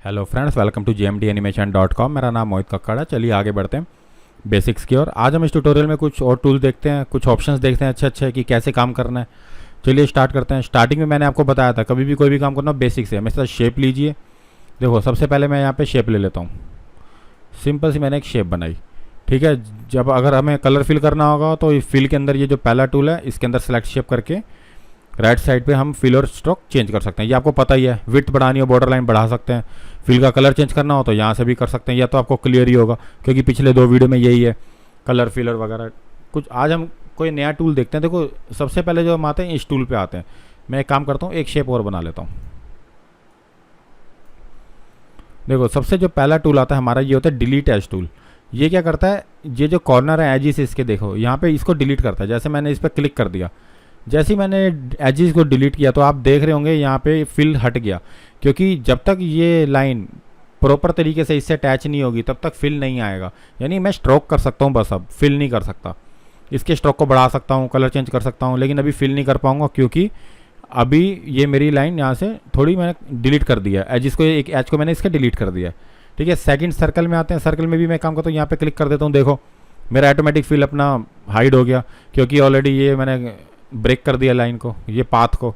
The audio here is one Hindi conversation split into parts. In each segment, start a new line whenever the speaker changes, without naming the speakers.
Hello friends, welcome to gmdanimation.com। मेरा नाम मोहित कक्कड़ है। चलिए आगे बढ़ते हैं बेसिक्स की ओर। आज हम इस ट्यूटोरियल में कुछ और टूल देखते हैं, कुछ ऑप्शंस देखते हैं अच्छे कि कैसे काम करना है। चलिए स्टार्ट करते हैं। स्टार्टिंग में मैंने आपको बताया था कभी भी कोई भी काम करना हो बेसिक से। हमेशा शेप लीजिए। देखो सबसे पहले मैं यहाँ पे शेप ले लेता हूँ। सिंपल सी मैंने एक शेप बनाई, ठीक है। जब अगर हमें कलर फिल करना होगा तो फिल के अंदर ये जो पहला टूल है इसके अंदर सेलेक्ट शेप करके राइट साइड पे हम फिल और स्ट्रोक चेंज कर सकते हैं। ये आपको पता ही है। विड्थ बढ़ानी हो, बॉर्डर लाइन बढ़ा सकते हैं। फिल का कलर चेंज करना हो तो यहाँ से भी कर सकते हैं। या तो आपको क्लियर ही होगा क्योंकि पिछले दो वीडियो में यही है, कलर फिलर वगैरह कुछ। आज हम कोई नया टूल देखते हैं। देखो सबसे पहले जो हम आते हैं इस टूल पे आते हैं। मैं एक काम करता हूँ, एक शेप और बना लेता हूँ। देखो सबसे जो पहला टूल आता है हमारा ये होता है डिलीट एज टूल। ये क्या करता है, ये जो कॉर्नर है एजिस इसके, देखो यहाँ पे इसको डिलीट करता है। जैसे मैंने इस पर क्लिक कर दिया, जैसे ही मैंने एजिस को डिलीट किया तो आप देख रहे होंगे यहाँ पे फिल हट गया। क्योंकि जब तक ये लाइन प्रॉपर तरीके से इससे अटैच नहीं होगी तब तक फिल नहीं आएगा। यानी मैं स्ट्रोक कर सकता हूँ बस, अब फिल नहीं कर सकता। इसके स्ट्रोक को बढ़ा सकता हूँ, कलर चेंज कर सकता हूँ, लेकिन अभी फिल नहीं कर पाऊँगा क्योंकि अभी ये मेरी लाइन यहाँ से थोड़ी मैंने डिलीट कर दिया। एजिस को, एक एज को मैंने इसका डिलीट कर दिया, ठीक है। सेकंड सर्कल में आते हैं। सर्कल में भी मैं काम करता हूँ, यहाँ पे क्लिक कर देता हूँ। देखो मेरा ऑटोमेटिक फिल अपना हाइड हो गया क्योंकि ऑलरेडी ये मैंने ब्रेक कर दिया लाइन को, ये पाथ को।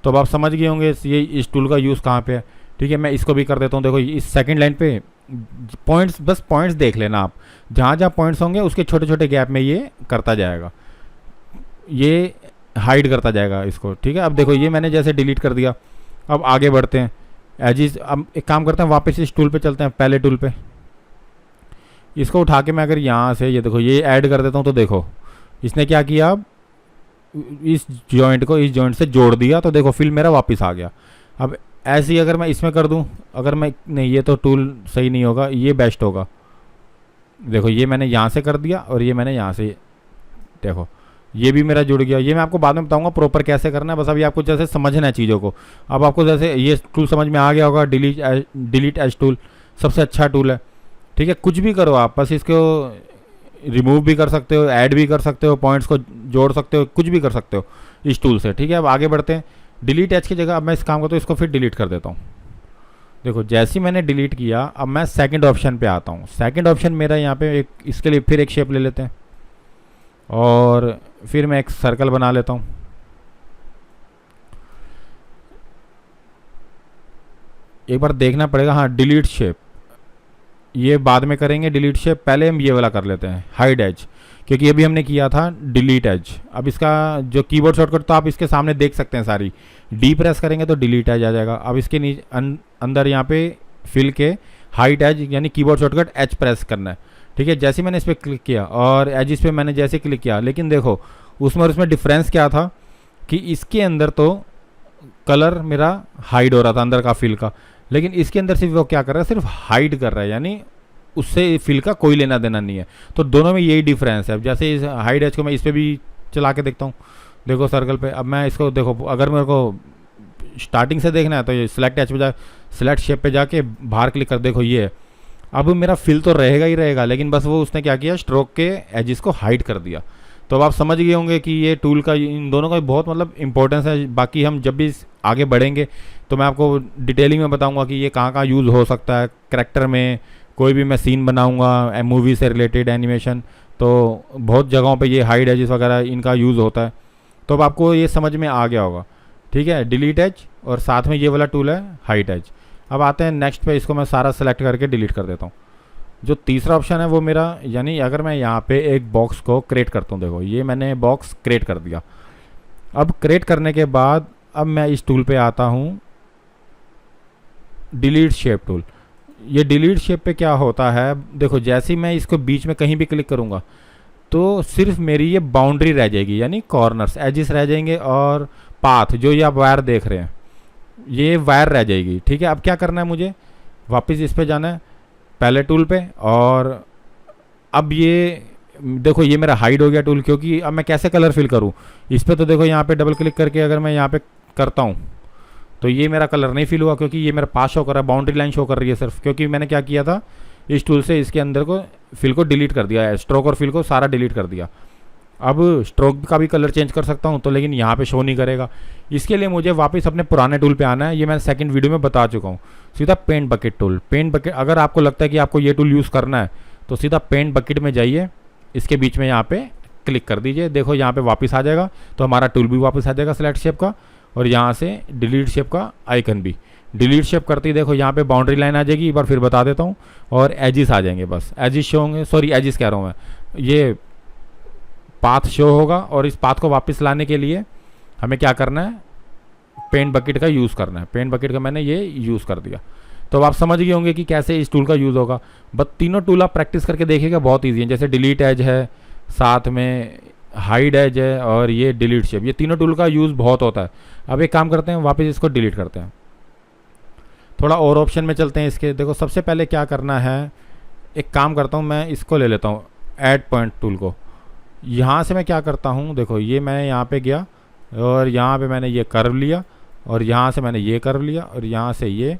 तो अब आप समझ गए होंगे ये इस टूल का यूज़ कहाँ पे है, ठीक है। मैं इसको भी कर देता हूँ। देखो इस सेकंड लाइन पे पॉइंट्स, बस पॉइंट्स देख लेना आप। जहाँ जहाँ पॉइंट्स होंगे उसके छोटे छोटे गैप में ये करता जाएगा, ये हाइड करता जाएगा इसको, ठीक है। अब देखो ये मैंने जैसे डिलीट कर दिया। अब आगे बढ़ते हैं एजिस। अब एक काम करते हैं, वापस इस टूल पे चलते हैं, पहले टूल पे। इसको उठा के मैं अगर यहाँ से ये देखो ये ऐड कर देता हूँ तो देखो इसने क्या किया, अब इस जॉइंट को इस जॉइंट से जोड़ दिया तो देखो फिल मेरा वापस आ गया। अब ऐसे ही अगर मैं इसमें कर दूं, अगर मैं नहीं, ये तो टूल सही नहीं होगा, ये बेस्ट होगा। देखो ये मैंने यहाँ से कर दिया और ये मैंने यहाँ से, देखो ये भी मेरा जुड़ गया। ये मैं आपको बाद में बताऊंगा प्रॉपर कैसे करना है, बस अभी आपको जैसे समझना है चीज़ों को। अब आपको जैसे ये टूल समझ में आ गया होगा, डिलीट एज टूल सबसे अच्छा टूल है, ठीक है। कुछ भी करो आप, बस इसको रिमूव भी कर सकते हो, ऐड भी कर सकते हो, पॉइंट्स को जोड़ सकते हो, कुछ भी कर सकते हो इस टूल से, ठीक है। अब आगे बढ़ते हैं। डिलीट एज की जगह अब मैं इस काम करता हूँ, इसको फिर डिलीट कर देता हूँ। देखो जैसे ही मैंने डिलीट किया अब मैं सेकंड ऑप्शन पे आता हूँ। सेकंड ऑप्शन मेरा यहाँ पे एक, इसके लिए फिर एक शेप ले लेते हैं और फिर मैं एक सर्कल बना लेता हूँ। एक बार देखना पड़ेगा, हाँ डिलीट शेप ये बाद में करेंगे। डिलीट शेप पहले हम ये वाला कर लेते हैं, हाइड एज, क्योंकि ये भी हमने किया था डिलीट एज। अब इसका जो कीबोर्ड शॉर्टकट तो आप इसके सामने देख सकते हैं सारी। डी प्रेस करेंगे तो डिलीट एज आ जाएगा। अब इसके नीचे अंदर यहाँ पे फिल के हाइड एज यानी कीबोर्ड शॉर्टकट एच प्रेस करना है, ठीक है। जैसे मैंने इस पर क्लिक किया और एज इस पर मैंने जैसे क्लिक किया, लेकिन देखो उसमें और उसमें डिफरेंस क्या था कि इसके अंदर तो कलर मेरा हाइड हो रहा था अंदर का फिल का, लेकिन इसके अंदर सिर्फ वो क्या कर रहा है, सिर्फ हाइड कर रहा है, यानी उससे फिल का कोई लेना देना नहीं है। तो दोनों में यही डिफरेंस है। अब जैसे इस हाइड एज को मैं इस पर भी चला के देखता हूँ, देखो सर्कल पे। अब मैं इसको देखो, अगर मेरे को स्टार्टिंग से देखना है तो ये सिलेक्ट एज पे जा, सिलेक्ट शेप पे जाके बाहर क्लिक कर, देखो ये है। अब मेरा फिल तो रहेगा ही रहेगा, लेकिन बस वो उसने क्या किया, स्ट्रोक के एजिस को हाइड कर दिया। तो अब आप समझ गए होंगे कि ये टूल का, इन दोनों का बहुत मतलब इंपॉर्टेंस है। बाकी हम जब भी आगे बढ़ेंगे तो मैं आपको डिटेलिंग में बताऊंगा कि ये कहाँ कहाँ यूज़ हो सकता है। करैक्टर में कोई भी मैं सीन बनाऊंगा, मूवी से रिलेटेड एनिमेशन, तो बहुत जगहों पे ये हाइड एजेस वगैरह इनका यूज़ होता है। तो अब आपको ये समझ में आ गया होगा, ठीक है। डिलीट एज और साथ में ये वाला टूल है हाइड एज। अब आते हैं नेक्स्ट पे, इसको मैं सारा सेलेक्ट करके डिलीट कर देता हूँ। जो तीसरा ऑप्शन है वो मेरा, यानी अगर मैं यहाँ पे एक बॉक्स को क्रिएट करता हूँ, देखो ये मैंने बॉक्स क्रिएट कर दिया। अब क्रिएट करने के बाद अब मैं इस टूल पे आता हूँ, डिलीट शेप टूल। ये डिलीट शेप पे क्या होता है, देखो जैसे ही मैं इसको बीच में कहीं भी क्लिक करूँगा तो सिर्फ मेरी ये बाउंड्री रह जाएगी, यानी कॉर्नर्स एजिस रह जाएंगे और पाथ जो ये आप वायर देख रहे हैं ये वायर रह जाएगी, ठीक है। अब क्या करना है, मुझे वापस इस पे जाना है पहले टूल पे, और अब ये देखो ये मेरा हाइड हो गया टूल। क्योंकि अब मैं कैसे कलर फिल करूँ इस पर, तो देखो यहाँ पे डबल क्लिक करके अगर मैं यहाँ पे करता हूँ तो ये मेरा कलर नहीं फिल हुआ क्योंकि ये मेरा पास शो कर रहा है, बाउंड्री लाइन शो कर रही है सिर्फ, क्योंकि मैंने क्या किया था, इस टूल से इसके अंदर को फिल को डिलीट कर दिया है, स्ट्रोक और फिल को सारा डिलीट कर दिया। अब स्ट्रोक का भी कलर चेंज कर सकता हूँ तो, लेकिन यहाँ पे शो नहीं करेगा। इसके लिए मुझे वापस अपने पुराने टूल पे आना है, ये मैं सेकंड वीडियो में बता चुका हूँ। सीधा paint bucket tool, paint bucket, अगर आपको लगता है कि आपको ये टूल यूज़ करना है तो सीधा पेंट बकेट में जाइए, इसके बीच में यहाँ पे क्लिक कर दीजिए। देखो यहाँ पे वापस आ जाएगा, तो हमारा टूल भी वापस आ जाएगा सेलेक्ट शेप का, और यहाँ से डिलीट शेप का आइकन भी। डिलीट शेप करते ही देखो यहाँ पे बाउंड्री लाइन आ जाएगी, एक बार फिर बता देता हूँ, और एजिस आ जाएंगे, बस एजिस शो होंगे, सॉरी एजिस कह रहा हूँ मैं, ये पाथ शो होगा। और इस पाथ को वापस लाने के लिए हमें क्या करना है, पेंट बकेट का यूज़ करना है। पेंट बकेट का मैंने ये यूज़ कर दिया। तो अब आप समझ गए होंगे कि कैसे इस टूल का यूज़ होगा। बस तीनों टूल आप प्रैक्टिस करके देखिएगा, बहुत ईजी है। जैसे डिलीट एज है, साथ में हाइड एज है, और ये डिलीट शेप, ये तीनों टूल का यूज़ बहुत होता है। अब एक काम करते हैं, वापस इसको डिलीट करते हैं, थोड़ा और ऑप्शन में चलते हैं इसके। देखो सबसे पहले क्या करना है, एक काम करता हूँ, मैं इसको ले लेता हूँ ऐड पॉइंट टूल को। यहाँ से मैं क्या करता हूँ, देखो ये मैं यहाँ पे गया, और यहाँ पे मैंने ये कर्व लिया, और यहाँ से मैंने ये कर्व लिया, और यहाँ से ये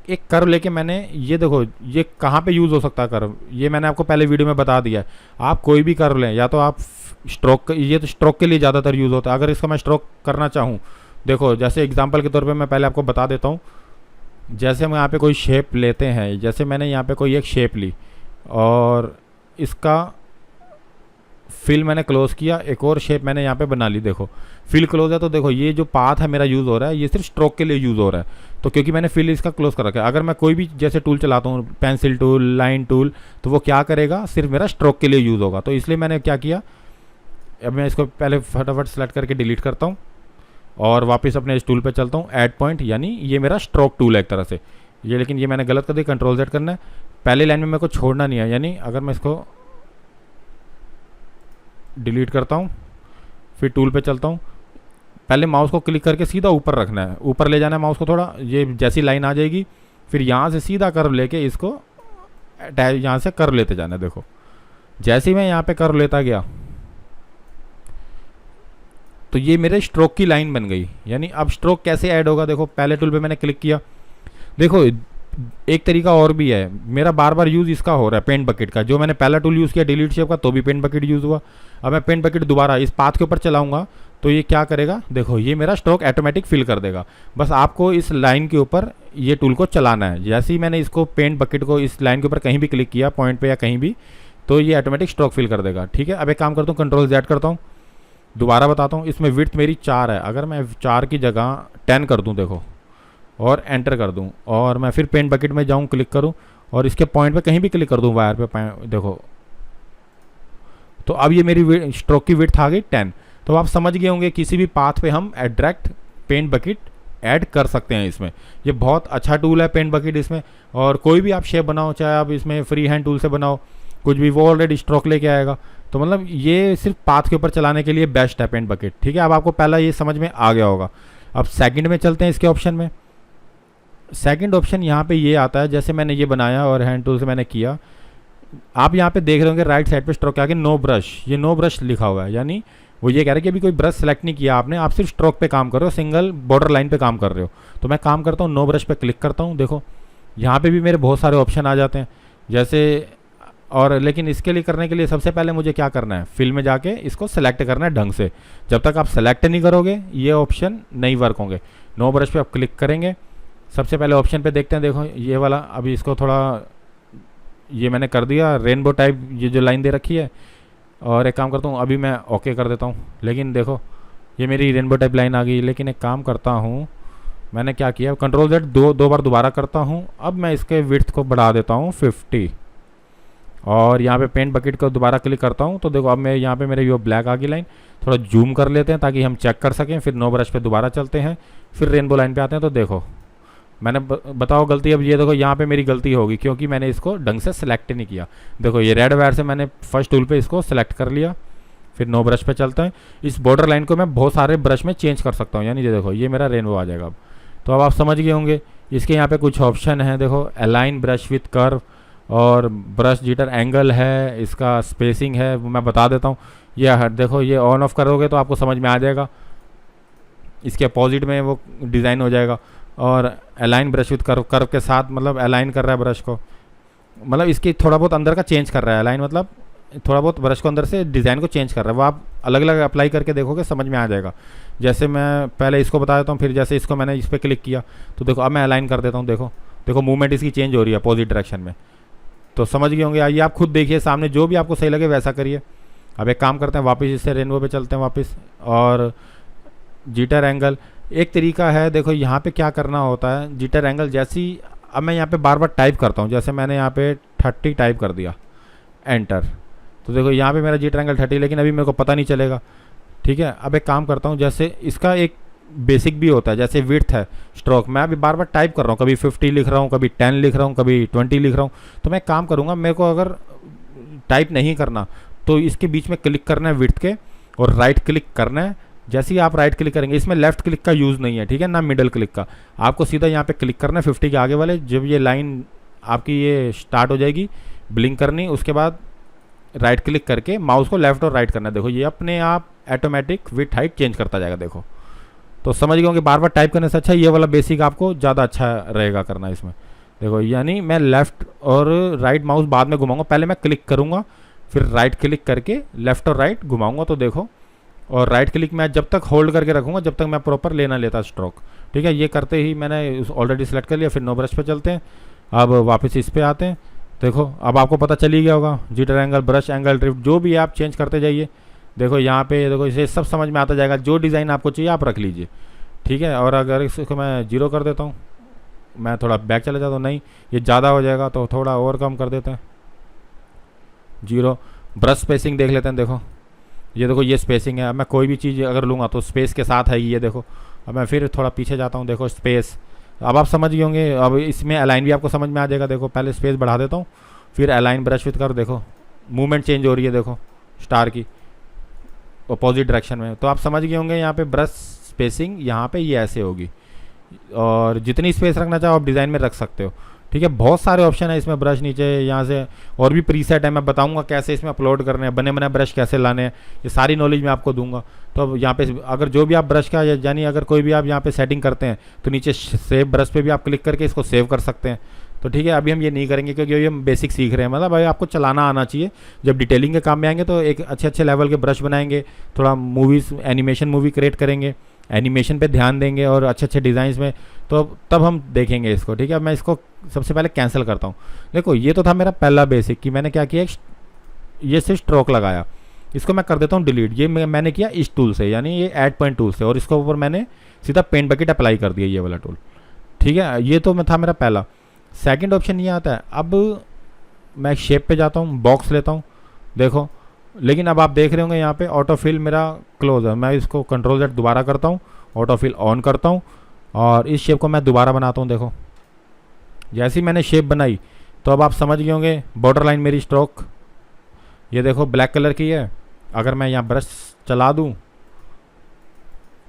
एक कर्व लेके मैंने, ये देखो ये कहाँ पे यूज़ हो सकता है कर्व, ये मैंने आपको पहले वीडियो में बता दिया है। आप कोई भी कर्व लें, या तो आप स्ट्रोक, ये तो स्ट्रोक के लिए ज़्यादातर यूज़ होता है। अगर इसका मैं स्ट्रोक करना चाहूँ, देखो जैसे एग्जांपल के तौर पे मैं पहले आपको बता देता हूँ। जैसे हम यहाँ पे कोई शेप लेते हैं, जैसे मैंने यहाँ पे कोई एक शेप ली, और इसका फिल मैंने क्लोज किया, एक और शेप मैंने यहाँ पे बना ली। देखो फिल क्लोज है, तो देखो ये जो पाथ है मेरा यूज़ हो रहा है, ये सिर्फ स्ट्रोक के लिए यूज़ हो रहा है, तो क्योंकि मैंने फिल इसका क्लोज कर रखा है। अगर मैं कोई भी जैसे टूल चलाता हूँ, पेंसिल टूल, लाइन टूल, तो वो क्या करेगा, सिर्फ मेरा स्ट्रोक के लिए यूज़ होगा। तो इसलिए मैंने क्या किया, अब मैं इसको पहले फटाफट सेलेक्ट करके डिलीट करता हूँ, और वापस अपने इस टूल पे चलता हूँ, ऐड पॉइंट, यानी ये मेरा स्ट्रोक टूल है एक तरह से ये। लेकिन ये मैंने गलत कर दिया, कंट्रोल Z करना है, पहले लाइन में मेरे को छोड़ना नहीं है। यानी अगर मैं इसको डिलीट करता हूँ, फिर टूल पे चलता हूँ, पहले माउस को क्लिक करके सीधा ऊपर रखना है, ऊपर ले जाना है माउस को थोड़ा, ये जैसी लाइन आ जाएगी, फिर यहाँ से सीधा कर्व लेके इसको यहाँ से कर्व लेते जाना है। देखो जैसे ही मैं यहाँ पे कर्व लेता गया, तो ये मेरे स्ट्रोक की लाइन बन गई। यानी अब स्ट्रोक कैसे ऐड होगा, देखो पहले टूल पे मैंने क्लिक किया, देखो एक तरीका और भी है, मेरा बार बार यूज़ इसका हो रहा है पेंट बकेट का। जो मैंने पहला टूल यूज़ किया डिलीट शेप का, तो भी पेंट बकेट यूज़ हुआ। अब मैं पेंट बकेट दोबारा इस पाथ के ऊपर चलाऊंगा, तो ये क्या करेगा, देखो ये मेरा स्ट्रोक ऑटोमेटिक फिल कर देगा। बस आपको इस लाइन के ऊपर ये टूल को चलाना है। जैसे ही मैंने इसको पेंट बकेट को इस लाइन के ऊपर कहीं भी क्लिक किया, पॉइंट पे या कहीं भी, तो ये ऑटोमेटिक स्ट्रोक फिल कर देगा। ठीक है, अब एक काम करता हूँ, कंट्रोल Z करता हूँ, दोबारा बताता हूँ। इसमें विड्थ मेरी 4 है, अगर मैं 4 की जगह 10 कर दूँ, देखो, और एंटर कर दूं, और मैं फिर पेंट बकेट में जाऊं, क्लिक करूं, और इसके पॉइंट पे कहीं भी क्लिक कर दूं, वायर पे, देखो, तो अब ये मेरी स्ट्रोक की विड्थ आ गई 10। तो आप समझ गए होंगे किसी भी पाथ पे हम डायरेक्ट पेंट बकेट ऐड कर सकते हैं इसमें। ये बहुत अच्छा टूल है पेंट बकेट इसमें, और कोई भी आप शेप बनाओ, चाहे आप इसमें फ्री हैंड टूल से बनाओ कुछ भी, वो ऑलरेडी स्ट्रोक लेके आएगा। तो मतलब ये सिर्फ पाथ के ऊपर चलाने के लिए बेस्ट है पेंट बकेट। ठीक है, अब आपको पहला ये समझ में आ गया होगा। अब सेकंड में चलते हैं, इसके ऑप्शन में। सेकंड ऑप्शन यहाँ पे ये आता है, जैसे मैंने ये बनाया और हैंड टूल से मैंने किया, आप यहाँ पे देख रहे होंगे राइट साइड पे स्ट्रोक के आगे नो ब्रश, ये नो ब्रश लिखा हुआ है। यानी वो ये कह रहे हैं कि अभी कोई ब्रश सेलेक्ट नहीं किया आपने, आप सिर्फ स्ट्रोक पे काम कर रहे हो, सिंगल बॉर्डर लाइन पे काम कर रहे हो। तो मैं काम करता हूँ, नो ब्रश पे क्लिक करता हूँ, देखो यहाँ पे भी मेरे बहुत सारे ऑप्शन आ जाते हैं जैसे, और लेकिन इसके लिए करने के लिए सबसे पहले मुझे क्या करना है, फिल में जाके इसको सेलेक्ट करना है ढंग से। जब तक आप सेलेक्ट नहीं करोगे ये ऑप्शन नहीं वर्क होंगे। नो ब्रश पे आप क्लिक करेंगे, सबसे पहले ऑप्शन पे देखते हैं, देखो ये वाला, अभी इसको थोड़ा ये मैंने कर दिया रेनबो टाइप, ये जो लाइन दे रखी है, और एक काम करता हूँ अभी मैं ओके कर देता हूँ। लेकिन देखो ये मेरी रेनबो टाइप लाइन आ गई। लेकिन एक काम करता हूँ, मैंने क्या किया, कंट्रोल Z दो बार दोबारा करता हूँ। अब मैं इसके विड्थ को बढ़ा देता हूँ 50, और यहाँ पे पेंट बकेट को दोबारा क्लिक करता हूँ, तो देखो अब मैं यहाँ पे मेरे ये ब्लैक आ गई लाइन। थोड़ा जूम कर लेते हैं ताकि हम चेक कर सकें, फिर नो ब्रश पे दोबारा चलते हैं, फिर रेनबो लाइन पे आते हैं। तो देखो मैंने बताओ गलती, अब ये देखो यहाँ पे मेरी गलती होगी क्योंकि मैंने इसको ढंग से सेलेक्ट नहीं किया। देखो ये रेड वायर से मैंने फर्स्ट टूल पे इसको सेलेक्ट कर लिया, फिर नो ब्रश पे चलता है। इस बॉर्डर लाइन को मैं बहुत सारे ब्रश में चेंज कर सकता हूँ, यानी ये देखो ये मेरा रेनबो आ जाएगा अब। तो अब आप समझ गए होंगे। इसके यहाँ पे कुछ ऑप्शन है, देखो अलाइन ब्रश विथ कर्व, और ब्रश जिटर एंगल है, इसका स्पेसिंग है, वो मैं बता देता हूँ। ये देखो ये ऑन ऑफ करोगे तो आपको समझ में आ जाएगा, इसके अपोजिट में वो डिज़ाइन हो जाएगा। और align brush with curve, curve के साथ मतलब अलाइन कर रहा है ब्रश को, मतलब इसकी थोड़ा बहुत अंदर का चेंज कर रहा है। अलाइन मतलब थोड़ा बहुत ब्रश को अंदर से डिज़ाइन को चेंज कर रहा है, वो आप अलग अलग अप्लाई करके देखोगे समझ में आ जाएगा। जैसे मैं पहले इसको बता देता हूँ, फिर जैसे इसको मैंने इस पर क्लिक किया तो देखो अब मैं अलाइन कर देता हूँ, देखो देखो मूवमेंट इसकी चेंज हो रही है अपोजिट डायरेक्शन में। तो समझ गए होंगे, आइए आप खुद देखिए सामने, जो भी आपको सही लगे वैसा करिए। अब एक काम करते हैं, वापस इससे रेनबो पे चलते हैं वापस, और जीटर एंगल एक तरीका है। देखो यहाँ पे क्या करना होता है, जीटर एंगल जैसी, अब मैं यहाँ पे बार बार टाइप करता हूँ, जैसे मैंने यहाँ पे 30 टाइप कर दिया, एंटर, तो देखो यहाँ पे मेरा जीटर एंगल 30, लेकिन अभी मेरे को पता नहीं चलेगा। ठीक है, अब एक काम करता हूँ, जैसे इसका एक बेसिक भी होता है, जैसे विड्थ है स्ट्रोक, मैं अभी बार बार टाइप कर रहा हूँ, कभी 50 लिख रहा हूँ, कभी 10 लिख रहा हूँ, कभी 20 लिख रहा हूँ। तो मैं काम करूँगा, मेरे को अगर टाइप नहीं करना तो इसके बीच में क्लिक करना है विड्थ के, और राइट क्लिक करना है। जैसे ही आप राइट क्लिक करेंगे, इसमें लेफ्ट क्लिक का यूज़ नहीं है, ठीक है ना, मिडल क्लिक का, आपको सीधा यहाँ पे क्लिक करना है 50 के आगे वाले। जब ये लाइन आपकी ये स्टार्ट हो जाएगी ब्लिंक करनी, उसके बाद राइट क्लिक करके माउस को लेफ्ट और राइट करना है। देखो ये अपने आप ऑटोमेटिक विड्थ हाइट चेंज करता जाएगा, देखो। तो समझ गए होंगे, बार बार टाइप करने से अच्छा ये वाला बेसिक आपको ज़्यादा अच्छा रहेगा करना इसमें। देखो यानी मैं लेफ़्ट और राइट माउस बाद में घुमाऊंगा, पहले मैं क्लिक करूंगा, फिर राइट क्लिक करके लेफ़्ट और राइट घुमाऊंगा, तो देखो, और राइट क्लिक मैं जब तक होल्ड करके रखूंगा जब तक मैं प्रॉपर लेना लेता स्ट्रोक। ठीक है, ये करते ही मैंने ऑलरेडी सेलेक्ट कर लिया। फिर नो ब्रश पे चलते हैं, अब वापस इस पे आते हैं। देखो अब आपको पता चल ही गया होगा, jitter angle, brush angle, drift, जो भी आप चेंज करते जाइए। देखो यहाँ पे देखो, इसे सब समझ में आता जाएगा, जो डिज़ाइन आपको चाहिए आप रख लीजिए। ठीक है, और अगर इसको मैं 0 कर देता हूँ, मैं थोड़ा बैक चला जाता हूँ, नहीं ये ज़्यादा हो जाएगा तो थोड़ा और कम कर देते हैं, 0। ब्रश स्पेसिंग देख लेते हैं, देखो ये देखो ये स्पेसिंग है। अब मैं कोई भी चीज़ अगर लूँगा तो स्पेस के साथ है ये, देखो। अब मैं फिर थोड़ा पीछे जाता हूँ, देखो स्पेस, अब आप समझ गए होंगे। अब इसमें अलाइन भी आपको समझ में आ जाएगा। देखो पहले स्पेस बढ़ा देता हूँ, फिर अलाइन ब्रश विथ कर, देखो मूवमेंट चेंज हो रही है, देखो स्टार की अपोजिट डायरेक्शन में। तो आप समझ गए होंगे यहाँ पे ब्रश स्पेसिंग यहाँ पे ये ऐसे होगी, और जितनी स्पेस रखना चाहो आप डिज़ाइन में रख सकते हो। ठीक है, बहुत सारे ऑप्शन है इसमें, ब्रश नीचे यहाँ से और भी प्रीसेट है, मैं बताऊंगा कैसे इसमें अपलोड करने हैं, बने बने ब्रश कैसे लाने हैं, ये सारी नॉलेज मैं आपको दूंगा। तो अब यहाँ पे अगर जो भी आप ब्रश का, यानी अगर कोई भी आप यहाँ पे सेटिंग करते हैं तो नीचे सेव ब्रश पे भी आप क्लिक करके इसको सेव कर सकते हैं। तो ठीक है, अभी हम ये नहीं करेंगे क्योंकि अभी हम बेसिक सीख रहे हैं, मतलब भाई आपको चलाना आना चाहिए। जब डिटेलिंग के काम में आएंगे तो एक अच्छे अच्छे लेवल के ब्रश बनाएंगे, थोड़ा मूवीज़ एनिमेशन मूवी क्रिएट करेंगे, एनिमेशन पे ध्यान देंगे और अच्छे अच्छे डिज़ाइंस में, तो तब हम देखेंगे इसको। ठीक है, मैं इसको सबसे पहले कैंसिल करता हूँ। देखो ये तो था मेरा पहला बेसिक कि मैंने क्या किया, ये से स्ट्रोक लगाया, इसको मैं कर देता हूँ डिलीट। ये मैंने किया इस टूल से, यानी ये ऐड पॉइंट टूल से, और इसके ऊपर मैंने सीधा पेंट बकेट अप्लाई कर दिया, ये वाला टूल। ठीक है, ये तो था मेरा पहला। सेकंड ऑप्शन ये आता है, अब मैं शेप पे जाता हूँ, बॉक्स लेता हूँ, देखो। लेकिन अब आप देख रहे होंगे यहाँ पे ऑटो फिल मेरा क्लोज है, मैं इसको कंट्रोल Z दोबारा करता हूँ, ऑटो फिल ऑन करता हूँ, और इस शेप को मैं दोबारा बनाता हूँ। देखो जैसे ही मैंने शेप बनाई तो अब आप समझ गए होंगे, बॉर्डर लाइन मेरी स्ट्रोक ये देखो ब्लैक कलर की है। अगर मैं यहाँ ब्रश चला दूँ,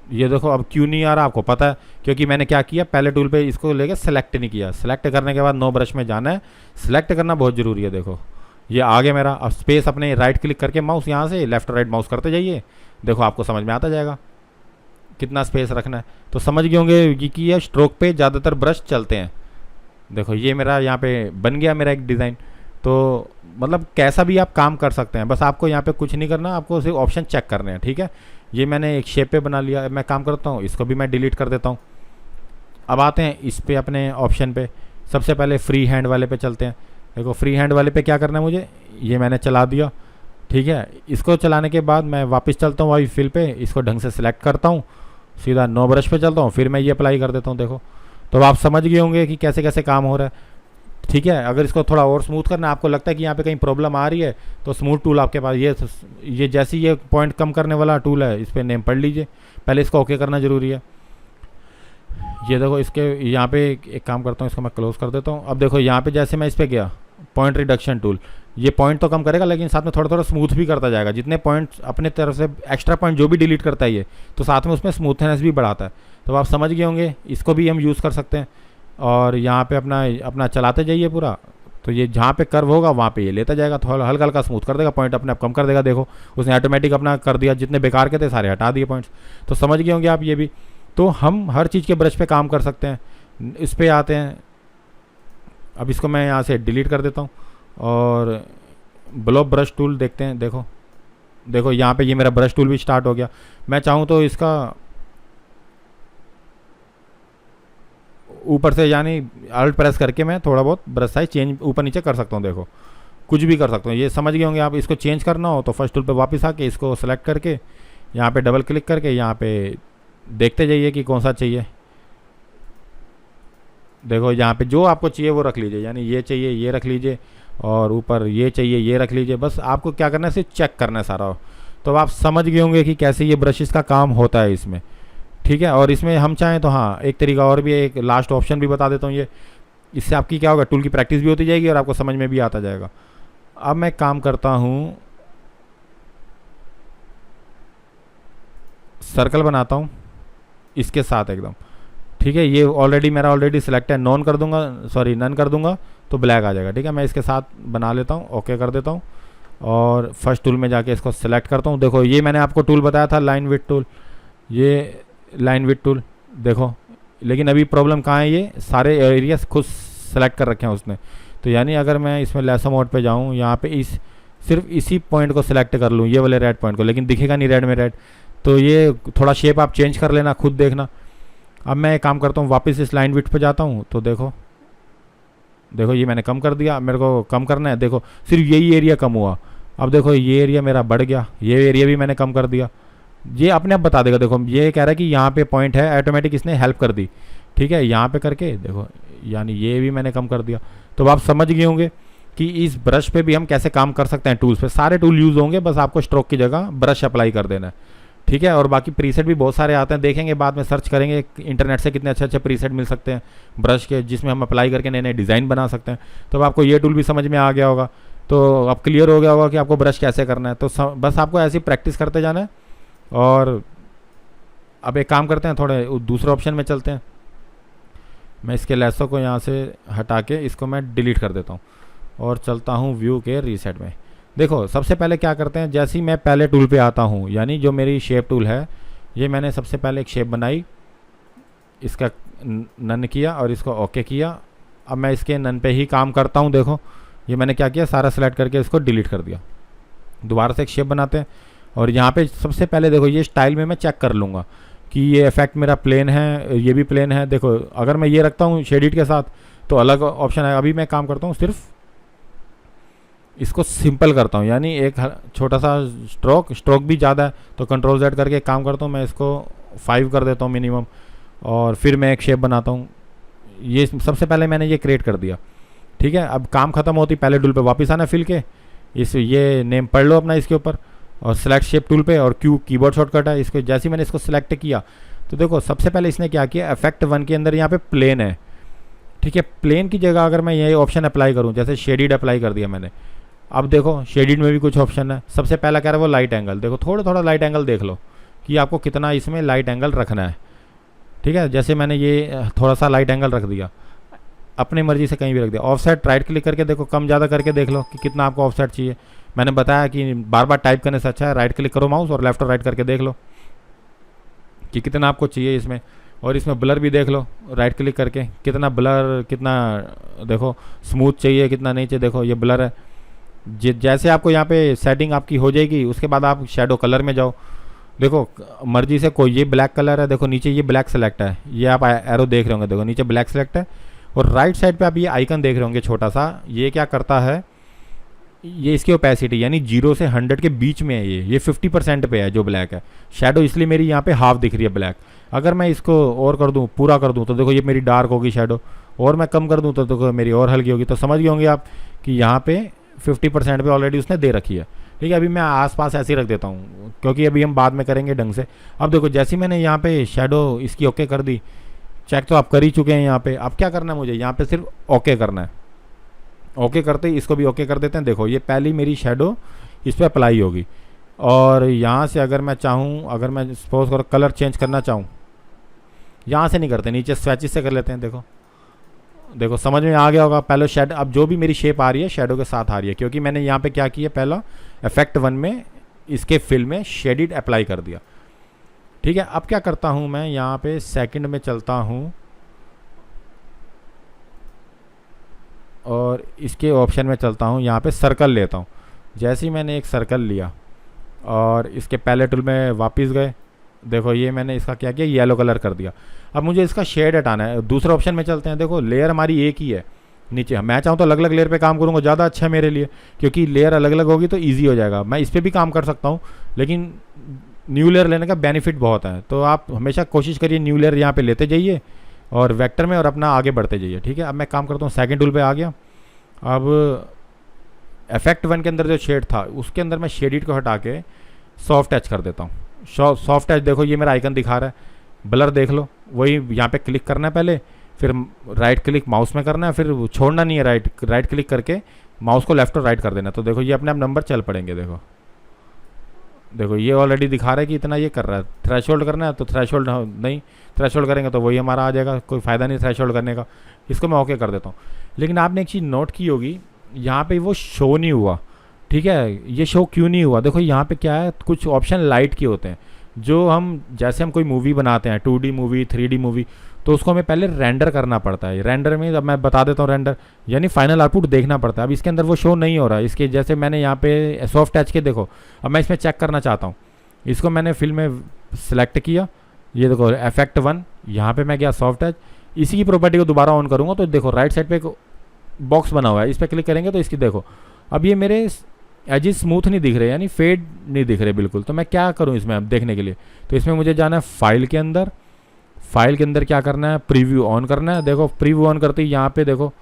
ये देखो अब क्यों नहीं आ रहा आपको पता है, क्योंकि मैंने क्या किया, पहले टूल पे इसको लेके सेलेक्ट नहीं किया। सेलेक्ट करने के बाद नो ब्रश में जाना है, सेलेक्ट करना बहुत ज़रूरी है। देखो ये आगे मेरा, अब स्पेस अपने राइट क्लिक करके माउस यहाँ से लेफ्ट राइट माउस करते जाइए, देखो आपको समझ में आता जाएगा कितना स्पेस रखना है। तो समझ गए होंगे कि ये स्ट्रोक पे ज़्यादातर ब्रश चलते हैं। देखो ये मेरा यहाँ पे बन गया मेरा एक डिज़ाइन। तो मतलब कैसा भी आप काम कर सकते हैं, बस आपको यहाँ पे कुछ नहीं करना, आपको सिर्फ ऑप्शन चेक करने हैं। ठीक है, ये मैंने एक शेप पे बना लिया। मैं काम करता हूँ, इसको भी मैं डिलीट कर देता हूँ। अब आते हैं इस पे अपने ऑप्शन पे, सबसे पहले फ्री हैंड वाले पे चलते हैं। देखो फ्री हैंड वाले पे क्या करना है मुझे, ये मैंने चला दिया। ठीक है, इसको चलाने के बाद मैं वापस चलता हूँ वही फिल पे, इसको ढंग से सिलेक्ट करता हूँ, सीधा नो ब्रश पे चलता हूँ, फिर मैं ये अप्लाई कर देता हूँ। देखो तो आप समझ गए होंगे कि कैसे कैसे काम हो रहा है। ठीक है, अगर इसको थोड़ा और स्मूथ करना, आपको लगता है कि यहाँ पे कहीं प्रॉब्लम आ रही है, तो स्मूथ टूल आपके पास ये जैसी ये पॉइंट कम करने वाला टूल है, इस पर नेम पढ़ लीजिए। पहले इसको ओके करना ज़रूरी है। ये देखो इसके यहाँ पे एक काम करता हूँ, इसको मैं क्लोज कर देता हूँ। अब देखो यहाँ पे जैसे मैं इस पर गया, पॉइंट रिडक्शन टूल, ये पॉइंट तो कम करेगा लेकिन साथ में थोड़ा थोड़ा स्मूथ भी करता जाएगा। जितने पॉइंट्स अपने तरफ से एक्स्ट्रा पॉइंट जो भी डिलीट करता है ये, तो साथ में उसमें स्मूथनेस भी बढ़ाता है। तो आप समझ गए होंगे, इसको भी हम यूज़ कर सकते हैं। और यहाँ पे अपना चलाते जाइए पूरा, तो ये जहाँ पे कर्व होगा वहाँ पे ये लेता जाएगा, थोड़ा हल्का हल्का स्मूथ कर देगा, पॉइंट अपने आप कम कर देगा। देखो उसने ऑटोमेटिक अपना कर दिया, जितने बेकार के थे सारे हटा दिए पॉइंट्स। तो समझ गए होंगे आप ये भी। तो हम हर चीज़ के ब्रश पे काम कर सकते हैं। इस पर आते हैं, अब इसको मैं यहाँ से डिलीट कर देता हूँ, और ब्लो ब्रश टूल देखते हैं। देखो देखो यहाँ पे ये मेरा ब्रश टूल भी स्टार्ट हो गया। मैं चाहूँ तो इसका ऊपर से यानी अल्ट प्रेस करके मैं थोड़ा बहुत ब्रश साइज चेंज ऊपर नीचे कर सकता हूँ। देखो कुछ भी कर सकता हूँ, ये समझ गए होंगे आप। इसको चेंज करना हो तो फर्स्ट टूल पे वापस आके इसको सेलेक्ट करके यहाँ पे डबल क्लिक करके यहाँ पे देखते जाइए कि कौन सा चाहिए। देखो यहाँ पे जो आपको चाहिए वो रख लीजिए, यानी ये चाहिए ये रख लीजिए, और ऊपर ये चाहिए ये रख लीजिए। बस आपको क्या करना है, सिर्फ चेक करना है सारा। तो आप समझ गए होंगे कि कैसे ये ब्रशेस का काम होता है इसमें, ठीक है। और इसमें हम चाहें तो हाँ एक तरीका और भी है, एक लास्ट ऑप्शन भी बता देता हूँ। ये इससे आपकी क्या होगा, टूल की प्रैक्टिस भी होती जाएगी और आपको समझ में भी आता जाएगा। अब मैं काम करता हूँ, सर्कल बनाता हूँ इसके साथ एकदम, ठीक है। ये ऑलरेडी मेरा ऑलरेडी सिलेक्ट है, नॉन कर दूंगा, सॉरी नन कर दूंगा तो ब्लैक आ जाएगा, ठीक है। मैं इसके साथ बना लेता हूँ, ओके कर देता हूँ और फर्स्ट टूल में जाके इसको सिलेक्ट करता हूँ। देखो ये मैंने आपको टूल बताया था लाइन विड्थ टूल, ये लाइन विड्थ टूल देखो। लेकिन अभी प्रॉब्लम कहाँ है, ये सारे एरिया खुद सेलेक्ट कर रखे हैं उसने। तो यानी अगर मैं इसमें लेसो मोड पे जाऊँ, यहाँ पे इस सिर्फ इसी पॉइंट को सिलेक्ट कर लूँ, ये वाले रेड पॉइंट को, लेकिन दिखेगा नहीं रेड में रेड। तो ये थोड़ा शेप आप चेंज कर लेना, खुद देखना। अब मैं एक काम करता हूँ, वापस इस लाइन विड्थ पे जाता हूँ तो देखो देखो ये मैंने कम कर दिया, मेरे को कम करना है। देखो सिर्फ यही एरिया कम हुआ। अब देखो ये एरिया मेरा बढ़ गया, ये एरिया भी मैंने कम कर दिया। ये अपने आप बता देगा। देखो ये कह रहा है कि यहाँ पे पॉइंट है, ऑटोमेटिक इसने हेल्प कर दी, ठीक है। यहाँ पे करके देखो, यानी ये भी मैंने कम कर दिया। तो आप समझ गए होंगे कि इस ब्रश पे भी हम कैसे काम कर सकते हैं। टूल्स पे सारे टूल यूज़ होंगे, बस आपको स्ट्रोक की जगह ब्रश अप्लाई कर देना है, ठीक है। और बाकी प्रीसेट भी बहुत सारे आते हैं, देखेंगे बाद में, सर्च करेंगे इंटरनेट से कितने अच्छे अच्छे प्रीसेट मिल सकते हैं ब्रश के, जिसमें हम अप्लाई करके नए नए डिज़ाइन बना सकते हैं। तो अब आपको ये टूल भी समझ में आ गया होगा, तो अब क्लियर हो गया होगा कि आपको ब्रश कैसे करना है। तो बस आपको ऐसी प्रैक्टिस करते जाना है। और अब एक काम करते हैं, थोड़े दूसरे ऑप्शन में चलते हैं। मैं इसके लेसो को यहाँ से हटा के इसको मैं डिलीट कर देता हूँ और चलता हूँ व्यू के रीसेट में। देखो सबसे पहले क्या करते हैं, जैसे ही मैं पहले टूल पे आता हूँ, यानी जो मेरी शेप टूल है, ये मैंने सबसे पहले एक शेप बनाई, इसका नन किया और इसको ओके किया। अब मैं इसके नन पे ही काम करता हूँ। देखो ये मैंने क्या किया, सारा सेलेक्ट करके इसको डिलीट कर दिया। दोबारा से एक शेप बनाते हैं और यहाँ पे सबसे पहले देखो ये स्टाइल में मैं चेक कर लूँगा कि ये इफेक्ट मेरा प्लेन है, ये भी प्लेन है। देखो अगर मैं ये रखता हूँ शेडिट के साथ तो अलग ऑप्शन है। अभी मैं काम करता हूँ, सिर्फ इसको सिंपल करता हूँ, यानी एक छोटा सा स्ट्रोक भी ज़्यादा है तो कंट्रोल Z करके काम करता हूँ, मैं इसको 5 कर देता हूँ मिनिमम। और फिर मैं एक शेप बनाता हूँ। ये सबसे पहले मैंने ये क्रिएट कर दिया, ठीक है। अब काम खत्म होती पहले टूल पे वापस आना, फिल के इस ये नेम पढ़ लो अपना इसके ऊपर और सेलेक्ट शेप टूल पे, और कीबोर्ड शॉर्टकट है इसको। जैसे ही मैंने इसको सिलेक्ट किया तो देखो सबसे पहले इसने क्या किया, इफेक्ट 1 के अंदर यहाँ पे प्लेन है, ठीक है। प्लेन की जगह अगर मैं ये ऑप्शन अप्लाई करूँ, जैसे शेडिड अप्लाई कर दिया मैंने, अब देखो शेडिड में भी कुछ ऑप्शन है। सबसे पहला कह रहा है वो लाइट एंगल, देखो थोड़ा थोड़ा लाइट एंगल देख लो कि आपको कितना इसमें लाइट एंगल रखना है, ठीक है। जैसे मैंने ये थोड़ा सा लाइट एंगल रख दिया, अपनी मर्जी से कहीं भी रख दिया। ऑफसेट राइट क्लिक करके देखो, कम ज़्यादा करके देख लो कि कितना आपको ऑफसेट चाहिए। मैंने बताया कि बार बार टाइप करने से अच्छा है राइट क्लिक करो माउस और लेफ्ट और राइट करके देख लो कि कितना आपको चाहिए इसमें। और इसमें ब्लर भी देख लो, राइट क्लिक करके कितना ब्लर, कितना देखो स्मूथ चाहिए, कितना नहीं चाहिए। देखो ये ब्लर है। जैसे आपको यहाँ पे सेटिंग आपकी हो जाएगी, उसके बाद आप शेडो कलर में जाओ। देखो मर्जी से कोई, ये ब्लैक कलर है, देखो नीचे ये ब्लैक सेलेक्ट है, ये आप एरो देख रहे होंगे, देखो नीचे ब्लैक सेलेक्ट है। और राइट साइड पे आप ये आइकन देख रहे होंगे छोटा सा, ये क्या करता है, ये इसकी ओपेसिटी यानी 0 से 100 के बीच में है। ये 50% पे है जो ब्लैक है। शेडो इसलिए मेरी यहाँ पे हाफ दिख रही है ब्लैक। अगर मैं इसको और कर दूँ, पूरा कर दूँ, तो देखो ये मेरी डार्क होगी शेडो, और मैं कम कर दूँ तो देखो मेरी और हल्की होगी। तो समझ गए होंगे आप कि यहाँ पे 50% पे ऑलरेडी उसने दे रखी है, ठीक है। अभी मैं आसपास ऐसे ही रख देता हूँ क्योंकि अभी हम बाद में करेंगे ढंग से। अब देखो जैसे मैंने यहाँ पे शेडो इसकी ओके कर दी, चेक तो आप कर ही चुके हैं यहाँ पे। अब क्या करना है मुझे, यहाँ पे सिर्फ ओके करना है। ओके करते ही इसको भी ओके कर देते हैं। देखो ये पहली मेरी शेडो इस पर अप्लाई होगी। और यहाँ से अगर मैं चाहूँ, अगर मैं सपोज करो कलर चेंज करना चाहूँ, यहाँ से नहीं करते, नीचे स्वेचेस से कर लेते हैं। देखो देखो समझ में आ गया होगा। पहले शेड, अब जो भी मेरी शेप आ रही है शेडो के साथ आ रही है, क्योंकि मैंने यहाँ पे क्या किया, पहला इफेक्ट 1 में इसके फिल में शेडिड अप्लाई कर दिया, ठीक है। अब क्या करता हूँ मैं, यहाँ पे सेकंड में चलता हूँ और इसके ऑप्शन में चलता हूँ, यहाँ पे सर्कल लेता हूँ। जैसे ही मैंने एक सर्कल लिया और इसके पैलेट टूल में वापस गए, देखो ये मैंने इसका क्या किया, येलो कलर कर दिया। अब मुझे इसका शेड हटाना है, दूसरे ऑप्शन में चलते हैं। देखो लेयर हमारी एक ही है नीचे, मैं चाहूँ तो अलग अलग लेयर पे काम करूँगा, ज़्यादा अच्छा है मेरे लिए, क्योंकि लेयर अलग अलग होगी तो ईजी हो जाएगा। मैं इस पर भी काम कर सकता हूँ, लेकिन न्यू लेयर लेने का बेनिफिट बहुत है। तो आप हमेशा कोशिश करिए न्यू लेयर यहाँ पे लेते जाइए और वेक्टर में और अपना आगे बढ़ते जाइए। ठीक है, अब मैं काम करता हूँ, सेकंड टूल पे आ गया। अब इफेक्ट 1 के अंदर जो शेड था उसके अंदर मैं शेडिट को हटा के सॉफ्ट टच कर देता हूँ। सॉफ्ट टच देखो ये मेरा आइकन दिखा रहा है, ब्लर देख लो, वही यहाँ पे क्लिक करना है पहले, फिर राइट क्लिक माउस में करना है, फिर छोड़ना नहीं है, राइट क्लिक करके माउस को लेफ्ट और राइट कर देना। तो देखो ये अपने आप नंबर चल पड़ेंगे। देखो ये ऑलरेडी दिखा रहा है कि इतना ये कर रहा है। थ्रेशोल्ड करना है तो थ्रेशोल्ड नहीं, थ्रेशोल्ड करेंगे तो वही हमारा आ जाएगा, कोई फ़ायदा नहीं थ्रेशोल्ड करने का। इसको मैं ओके कर देता हूँ। लेकिन आपने एक चीज़ नोट की होगी, यहाँ पे वो शो नहीं हुआ। ठीक है, ये शो क्यों नहीं हुआ? देखो यहाँ पे क्या है, कुछ ऑप्शन लाइट के होते हैं, जो हम जैसे हम कोई मूवी बनाते हैं 2D मूवी 3D मूवी, तो उसको हमें पहले रेंडर करना पड़ता है। रेंडर में अब मैं बता देता हूँ, रेंडर यानी फाइनल आउटपुट देखना पड़ता है। अब इसके अंदर वो शो नहीं हो रहा है। इसके जैसे मैंने यहाँ पे सॉफ्ट टच के देखो, अब मैं इसमें चेक करना चाहता हूँ, इसको मैंने फिल्म में सेलेक्ट किया, ये देखो इफेक्ट 1, यहाँ पे मैं गया सॉफ्ट टच, इसी की प्रॉपर्टी को दोबारा ऑन करूँगा तो देखो राइट साइड पे एक बॉक्स बना हुआ है, इस पर क्लिक करेंगे तो इसकी देखो अब ये मेरे एजेस स्मूथ नहीं दिख रहे, यानी फेड नहीं दिख रहे बिल्कुल। तो मैं क्या करूँ इसमें अब देखने के लिए? तो इसमें मुझे जाना है फाइल के अंदर, फाइल के अंदर क्या करना है, प्रीव्यू ऑन करना है। देखो प्रीव्यू ऑन करते ही यहाँ पे देखो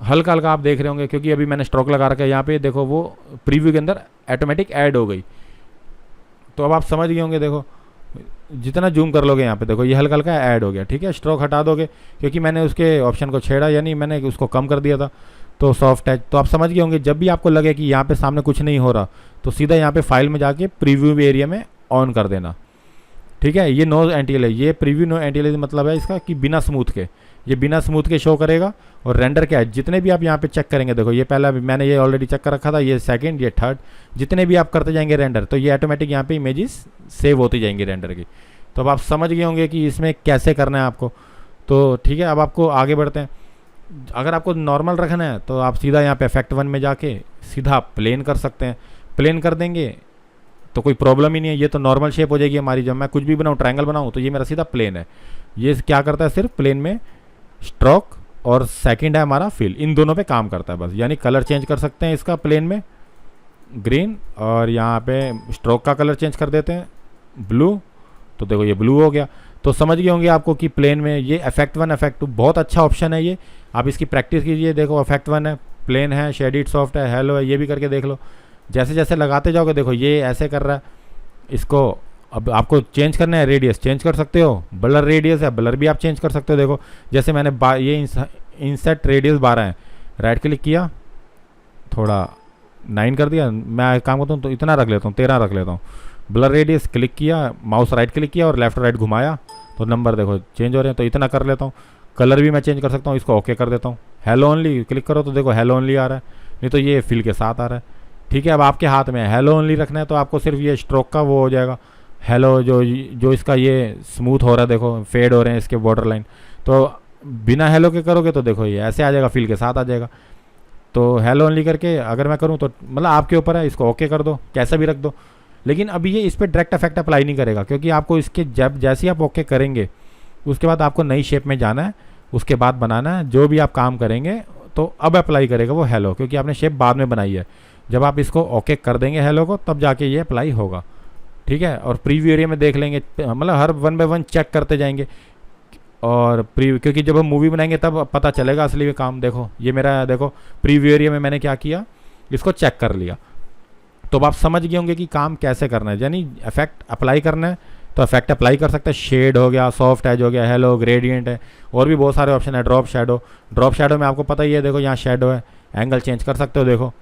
हल्का हल्का आप देख रहे होंगे, क्योंकि अभी मैंने स्ट्रोक लगा रखा है यहाँ पे, देखो वो प्रीव्यू के अंदर ऑटोमेटिक ऐड हो गई। तो अब आप समझ गए होंगे, देखो जितना जूम कर लोगे यहाँ पे देखो ये हल्का हल्का ऐड हो गया। ठीक है, स्ट्रोक हटा दोगे क्योंकि मैंने उसके ऑप्शन को छेड़ा, यानी मैंने उसको कम कर दिया था। तो सॉफ्ट टच, तो आप समझ गए होंगे, जब भी आपको लगे कि यहाँ पे सामने कुछ नहीं हो रहा तो सीधा यहाँ पे फाइल में जाके प्रीव्यू एरिया में ऑन कर देना। ठीक है, ये नो एंटी है, ये प्रीव्यू नो एंटी मतलब है इसका कि बिना स्मूथ के, ये बिना स्मूथ के शो करेगा। और रेंडर क्या है, जितने भी आप यहाँ पे चेक करेंगे, देखो ये पहला मैंने ये ऑलरेडी चेक कर रखा था, ये सेकंड, ये थर्ड, जितने भी आप करते जाएंगे रेंडर, तो ये ऑटोमेटिक यहाँ पे इमेजेस सेव होती जाएंगी रेंडर की। तो अब आप समझ गए होंगे कि इसमें कैसे करना है आपको। तो ठीक है, अब आपको आगे बढ़ते हैं। अगर आपको नॉर्मल रखना है तो आप सीधा यहाँ पे इफेक्ट 1 में जाके सीधा प्लेन कर सकते हैं। प्लेन कर देंगे तो कोई प्रॉब्लम ही नहीं है, ये तो नॉर्मल शेप हो जाएगी हमारी। जब मैं कुछ भी बनाऊँ, ट्रायंगल बनाऊँ, तो ये मेरा सीधा प्लेन है। ये क्या करता है, सिर्फ प्लेन में स्ट्रोक और सेकंड है हमारा फिल, इन दोनों पे काम करता है बस। यानी कलर चेंज कर सकते हैं इसका प्लेन में, ग्रीन, और यहाँ पे स्ट्रोक का कलर चेंज कर देते हैं ब्लू, तो देखो ये ब्लू हो गया। तो समझ गए होंगे आपको कि प्लेन में ये इफेक्ट 1 इफेक्ट 2 बहुत अच्छा ऑप्शन है ये, आप इसकी प्रैक्टिस कीजिए। देखो इफेक्ट 1 है, प्लेन है, शेडिड सॉफ्ट है, हेलो है, ये भी करके देख लो। जैसे जैसे लगाते जाओगे देखो ये ऐसे कर रहा है। इसको अब आपको चेंज करना है, रेडियस चेंज कर सकते हो, ब्लर रेडियस है, ब्लर भी आप चेंज कर सकते हो। देखो जैसे मैंने ये इंसर्ट रेडियस 12 है, राइट क्लिक किया, थोड़ा 9 कर दिया, मैं काम करता हूँ तो इतना रख लेता हूँ, 13 रख लेता हूँ। ब्लर रेडियस क्लिक किया, माउस राइट क्लिक किया और लेफ्ट राइट घुमाया तो नंबर देखो चेंज हो रहे हैं, तो इतना कर लेता हूँ। कलर भी मैं चेंज कर सकता हूँ, इसको ओके कर देता हूँ। हेलो ओनली क्लिक करो तो देखो हेलो ओनली आ रहा है, नहीं तो ये फिल के साथ आ रहा है। ठीक है, अब आपके हाथ में हेलो ओनली रखना है तो आपको सिर्फ ये स्ट्रोक का वो हो जाएगा, हेलो जो इसका ये स्मूथ हो रहा है, देखो फेड हो रहे हैं इसके बॉर्डर लाइन। तो बिना हेलो के करोगे तो देखो ये ऐसे आ जाएगा, फिल के साथ आ जाएगा। तो हेलो ओनली करके अगर मैं करूँ तो मतलब आपके ऊपर है, इसको ओके कर दो, कैसा भी रख दो। लेकिन अभी ये इस पर डायरेक्ट इफेक्ट अप्लाई नहीं करेगा, क्योंकि आपको इसके जब जैसे ही आप ओके करेंगे उसके बाद आपको नई शेप में जाना है, उसके बाद बनाना है। जो भी आप काम करेंगे तो अब अप्लाई करेगा वो हेलो, क्योंकि आपने शेप बाद में बनाई है। जब आप इसको ओके कर देंगे हेलो को, तब जाके ये अप्लाई होगा। ठीक है, और प्रीव्यू एरिया में देख लेंगे, मतलब हर 1 बाय 1 चेक करते जाएंगे। और प्रीव्यू, क्योंकि जब हम मूवी बनाएंगे तब पता चलेगा असली काम। देखो ये मेरा, देखो प्रीव्यू एरिया में मैंने क्या किया, इसको चेक कर लिया। तो अब आप समझ गए होंगे कि काम कैसे करना है, यानी इफेक्ट अप्लाई करना है तो इफेक्ट अप्लाई कर सकते हैं। शेड हो गया, सॉफ्ट एज हो गया, हेलो, ग्रेडियंट है, और भी बहुत सारे ऑप्शन है। ड्रॉप शेडो में आपको पता ही है, देखो यहाँ शेडो है, एंगल चेंज कर सकते हो, देखो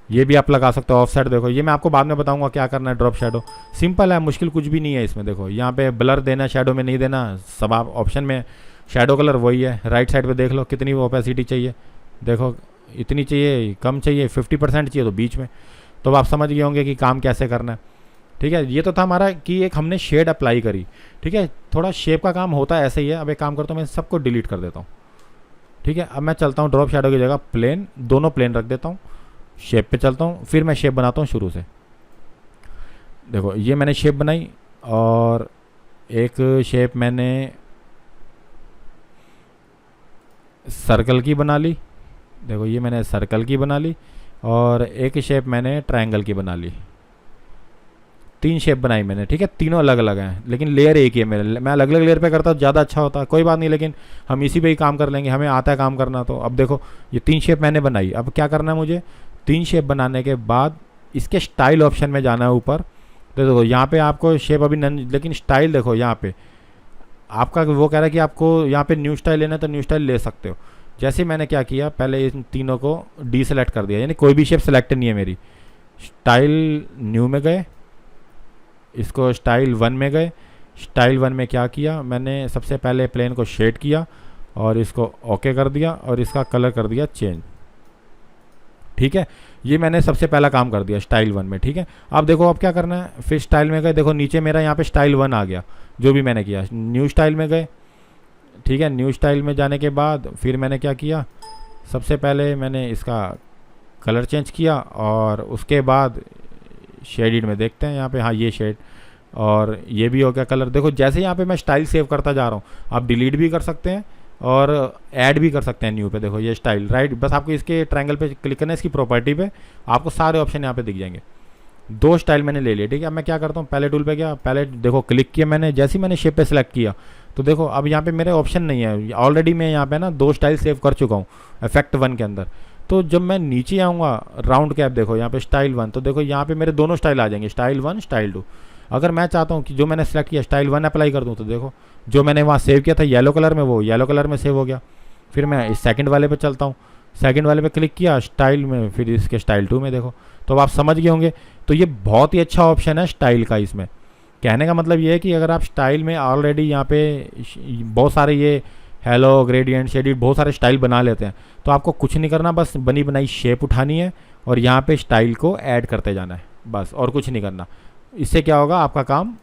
ये भी आप लगा सकते हो। ऑफसेट देखो, ये मैं आपको बाद में बताऊंगा क्या करना है। ड्रॉप शेडो सिंपल है, मुश्किल कुछ भी नहीं है इसमें। देखो यहाँ पे ब्लर देना, शेडो में नहीं देना, सब आप ऑप्शन में। शेडो कलर वही है, राइट साइड पे देख लो कितनी ओपेसिटी चाहिए, देखो इतनी चाहिए, कम चाहिए, 50% चाहिए तो बीच में। तो आप समझ गए होंगे कि काम कैसे करना है। ठीक है, ये तो था हमारा कि एक हमने शेड अप्लाई करी। ठीक है, थोड़ा शेप का काम होता है ऐसे ही है। अब एक काम करता हूँ, मैं सबको डिलीट कर देता हूँ। ठीक है, अब मैं चलता हूँ ड्रॉप शेडो की जगह प्लेन, दोनों प्लेन रख देता हूँ। शेप पे चलता हूँ, फिर मैं शेप बनाता हूँ शुरू से। देखो ये मैंने शेप बनाई, और एक शेप मैंने सर्कल की बना ली। देखो ये मैंने सर्कल की बना ली, और एक शेप मैंने ट्रायंगल की बना ली। 3 शेप बनाई मैंने, ठीक है। तीनों अलग अलग हैं, लेकिन लेयर एक ही है मेरे। मैं अलग अलग लेयर पे करता ज़्यादा अच्छा होता, कोई बात नहीं, लेकिन हम इसी पे ही काम कर लेंगे, हमें आता है काम करना। तो अब देखो ये 3 शेप मैंने बनाई। अब क्या करना है मुझे, 3 शेप बनाने के बाद इसके स्टाइल ऑप्शन में जाना है ऊपर। तो देखो यहाँ पे आपको शेप अभी लेकिन स्टाइल देखो यहाँ पे आपका वो कह रहा है कि आपको यहाँ पे न्यू स्टाइल लेना है, तो न्यू स्टाइल ले सकते हो। जैसे मैंने क्या किया, पहले इन तीनों को डी सेलेक्ट कर दिया, यानी कोई भी शेप सेलेक्ट नहीं है मेरी। स्टाइल न्यू में गए, इसको स्टाइल 1 में गए। स्टाइल 1 में क्या किया मैंने, सबसे पहले प्लेन को शेड किया और इसको ओके कर दिया, और इसका कलर कर दिया चेंज, ठीक है। ये मैंने सबसे पहला काम कर दिया स्टाइल 1 में, ठीक है। अब देखो अब क्या करना है, फिर स्टाइल में गए, देखो नीचे मेरा यहाँ पे स्टाइल 1 आ गया जो भी मैंने किया। न्यू स्टाइल में गए, ठीक है। न्यू स्टाइल में जाने के बाद फिर मैंने क्या किया, सबसे पहले मैंने इसका कलर चेंज किया, और उसके बाद शेडिड में देखते हैं यहाँ पे, हाँ ये शेड, और ये भी हो गया कलर। देखो जैसे यहाँ पे मैं स्टाइल सेव करता जा रहा हूँ, आप डिलीट भी कर सकते हैं और ऐड भी कर सकते हैं न्यू पे। देखो ये स्टाइल राइट, बस आपको इसके ट्रायंगल पे क्लिक करना है, इसकी प्रॉपर्टी पे, आपको सारे ऑप्शन यहाँ पे दिख जाएंगे। 2 स्टाइल मैंने ले लिए, ठीक है। अब मैं क्या करता हूँ, पहले टूल पे गया, पहले देखो क्लिक किया मैंने, जैसे ही मैंने शेप पे सेलेक्ट किया तो देखो अब यहाँ पे मेरे ऑप्शन नहीं है, ऑलरेडी मैं यहाँ पे ना 2 स्टाइल सेव कर चुका हूँ इफेक्ट 1 के अंदर। तो जब मैं नीचे आऊँगा राउंड कैप, देखो यहाँ पे स्टाइल 1, तो देखो यहाँ पे मेरे दोनों स्टाइल आ जाएंगे, स्टाइल 1 स्टाइल 2। अगर मैं चाहता हूँ कि जो मैंने सेलेक्ट किया स्टाइल 1 अप्लाई कर दूँ, तो देखो जो मैंने वहाँ सेव किया था येलो कलर में, वो येलो कलर में सेव हो गया। फिर मैं इस सेकंड वाले पे चलता हूँ, सेकंड वाले पे क्लिक किया स्टाइल में, फिर इसके स्टाइल 2 में देखो। तो अब आप समझ गए होंगे, तो ये बहुत ही अच्छा ऑप्शन है स्टाइल का। इसमें कहने का मतलब ये है कि अगर आप स्टाइल में ऑलरेडी यहाँ पे बहुत सारे ये हेलो ग्रेडियंट शेडिड बहुत सारे स्टाइल बना लेते हैं, तो आपको कुछ नहीं करना, बस बनी बनाई शेप उठानी है और यहाँ पे स्टाइल को ऐड करते जाना है, बस और कुछ नहीं करना। इससे क्या होगा, आपका काम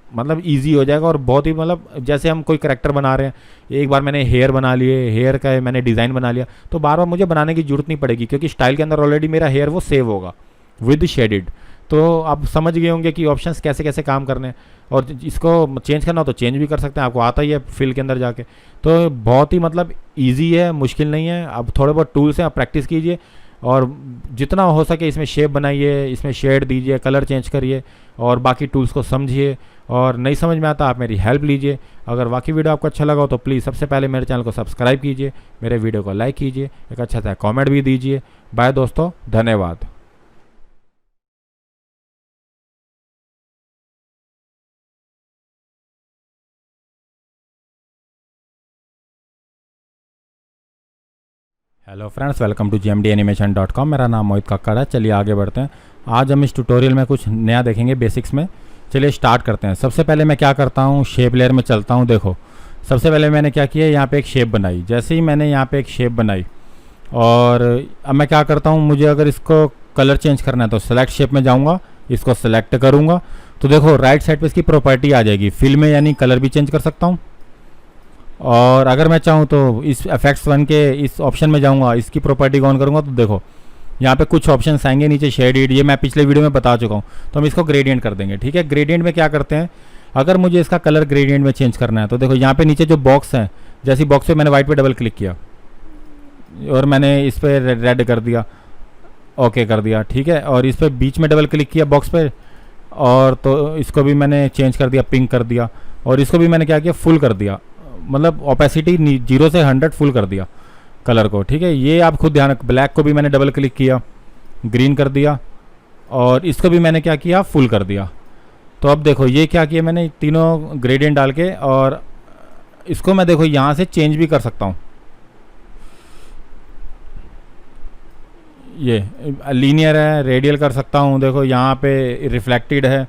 मतलब इजी हो जाएगा। और बहुत ही मतलब जैसे हम कोई करैक्टर बना रहे हैं, एक बार मैंने हेयर बना लिए, हेयर का मैंने डिज़ाइन बना लिया, तो बार बार मुझे बनाने की जरूरत नहीं पड़ेगी, क्योंकि स्टाइल के अंदर ऑलरेडी मेरा हेयर वो सेव होगा विद शेडिड। तो आप समझ गए होंगे कि ऑप्शंस कैसे कैसे काम करने हैं, और इसको चेंज करना हो तो चेंज भी कर सकते हैं, आपको आता ही है फिल के अंदर जाके। तो बहुत ही मतलब ईजी है, मुश्किल नहीं है। अब थोड़े बहुत टूल्स हैं, आप प्रैक्टिस कीजिए और जितना हो सके इसमें शेप बनाइए, इसमें शेड दीजिए, कलर चेंज करिए, और बाकी टूल्स को समझिए। और नहीं समझ में आता आप मेरी हेल्प लीजिए। अगर वाकई वीडियो आपको अच्छा लगा हो तो प्लीज़ सबसे पहले मेरे चैनल को सब्सक्राइब कीजिए, मेरे वीडियो को लाइक कीजिए, एक अच्छा सा कमेंट भी दीजिए। बाय दोस्तों, धन्यवाद। Hello friends, welcome to gmdanimation.com। मेरा नाम मोहित कक्कड़ है। चलिए आगे बढ़ते हैं। आज हम इस ट्यूटोरियल में कुछ नया देखेंगे बेसिक्स में। चलिए स्टार्ट करते हैं। सबसे पहले मैं क्या करता हूँ, शेप लेयर में चलता हूँ। देखो सबसे पहले मैंने क्या किया, यहाँ पे एक शेप बनाई। जैसे ही मैंने यहाँ पे एक शेप बनाई, और अब मैं क्या करता हूँ, मुझे अगर इसको कलर चेंज करना है तो सेलेक्ट शेप में जाऊँगा, इसको सेलेक्ट करूँगा, तो देखो राइट साइड पर इसकी प्रॉपर्टी आ जाएगी फिल में, यानी कलर भी चेंज कर सकता हूँ। और अगर मैं चाहूँ तो इस इफेक्ट्स 1 के इस ऑप्शन में जाऊँगा, इसकी प्रॉपर्टी को ऑन करूँगा, तो देखो यहाँ पे कुछ ऑप्शंस आएंगे नीचे, शेडिड, ये मैं पिछले वीडियो में बता चुका हूँ। तो हम इसको ग्रेडियंट कर देंगे, ठीक है। ग्रेडियंट में क्या करते हैं, अगर मुझे इसका कलर ग्रेडियंट में चेंज करना है तो देखो यहाँ पे नीचे जो बॉक्स है, जैसे बॉक्स पे मैंने वाइट पे डबल क्लिक किया और मैंने इस पर रेड कर दिया, ओके कर दिया, ठीक है। और इस पर बीच में डबल क्लिक किया बॉक्स पे, और तो इसको भी मैंने चेंज कर दिया, पिंक कर दिया। और इसको भी मैंने क्या किया, फुल कर दिया, मतलब ओपेसिटी 0 से 100 फुल कर दिया कलर को, ठीक है। ये आप खुद ध्यान। ब्लैक को भी मैंने डबल क्लिक किया, ग्रीन कर दिया, और इसको भी मैंने क्या किया, फुल कर दिया। तो अब देखो ये क्या किया मैंने, तीनों ग्रेडियंट डाल के, और इसको मैं देखो यहाँ से चेंज भी कर सकता हूँ। ये लीनियर है, रेडियल कर सकता हूँ। देखो यहाँ पे रिफ्लेक्टेड है,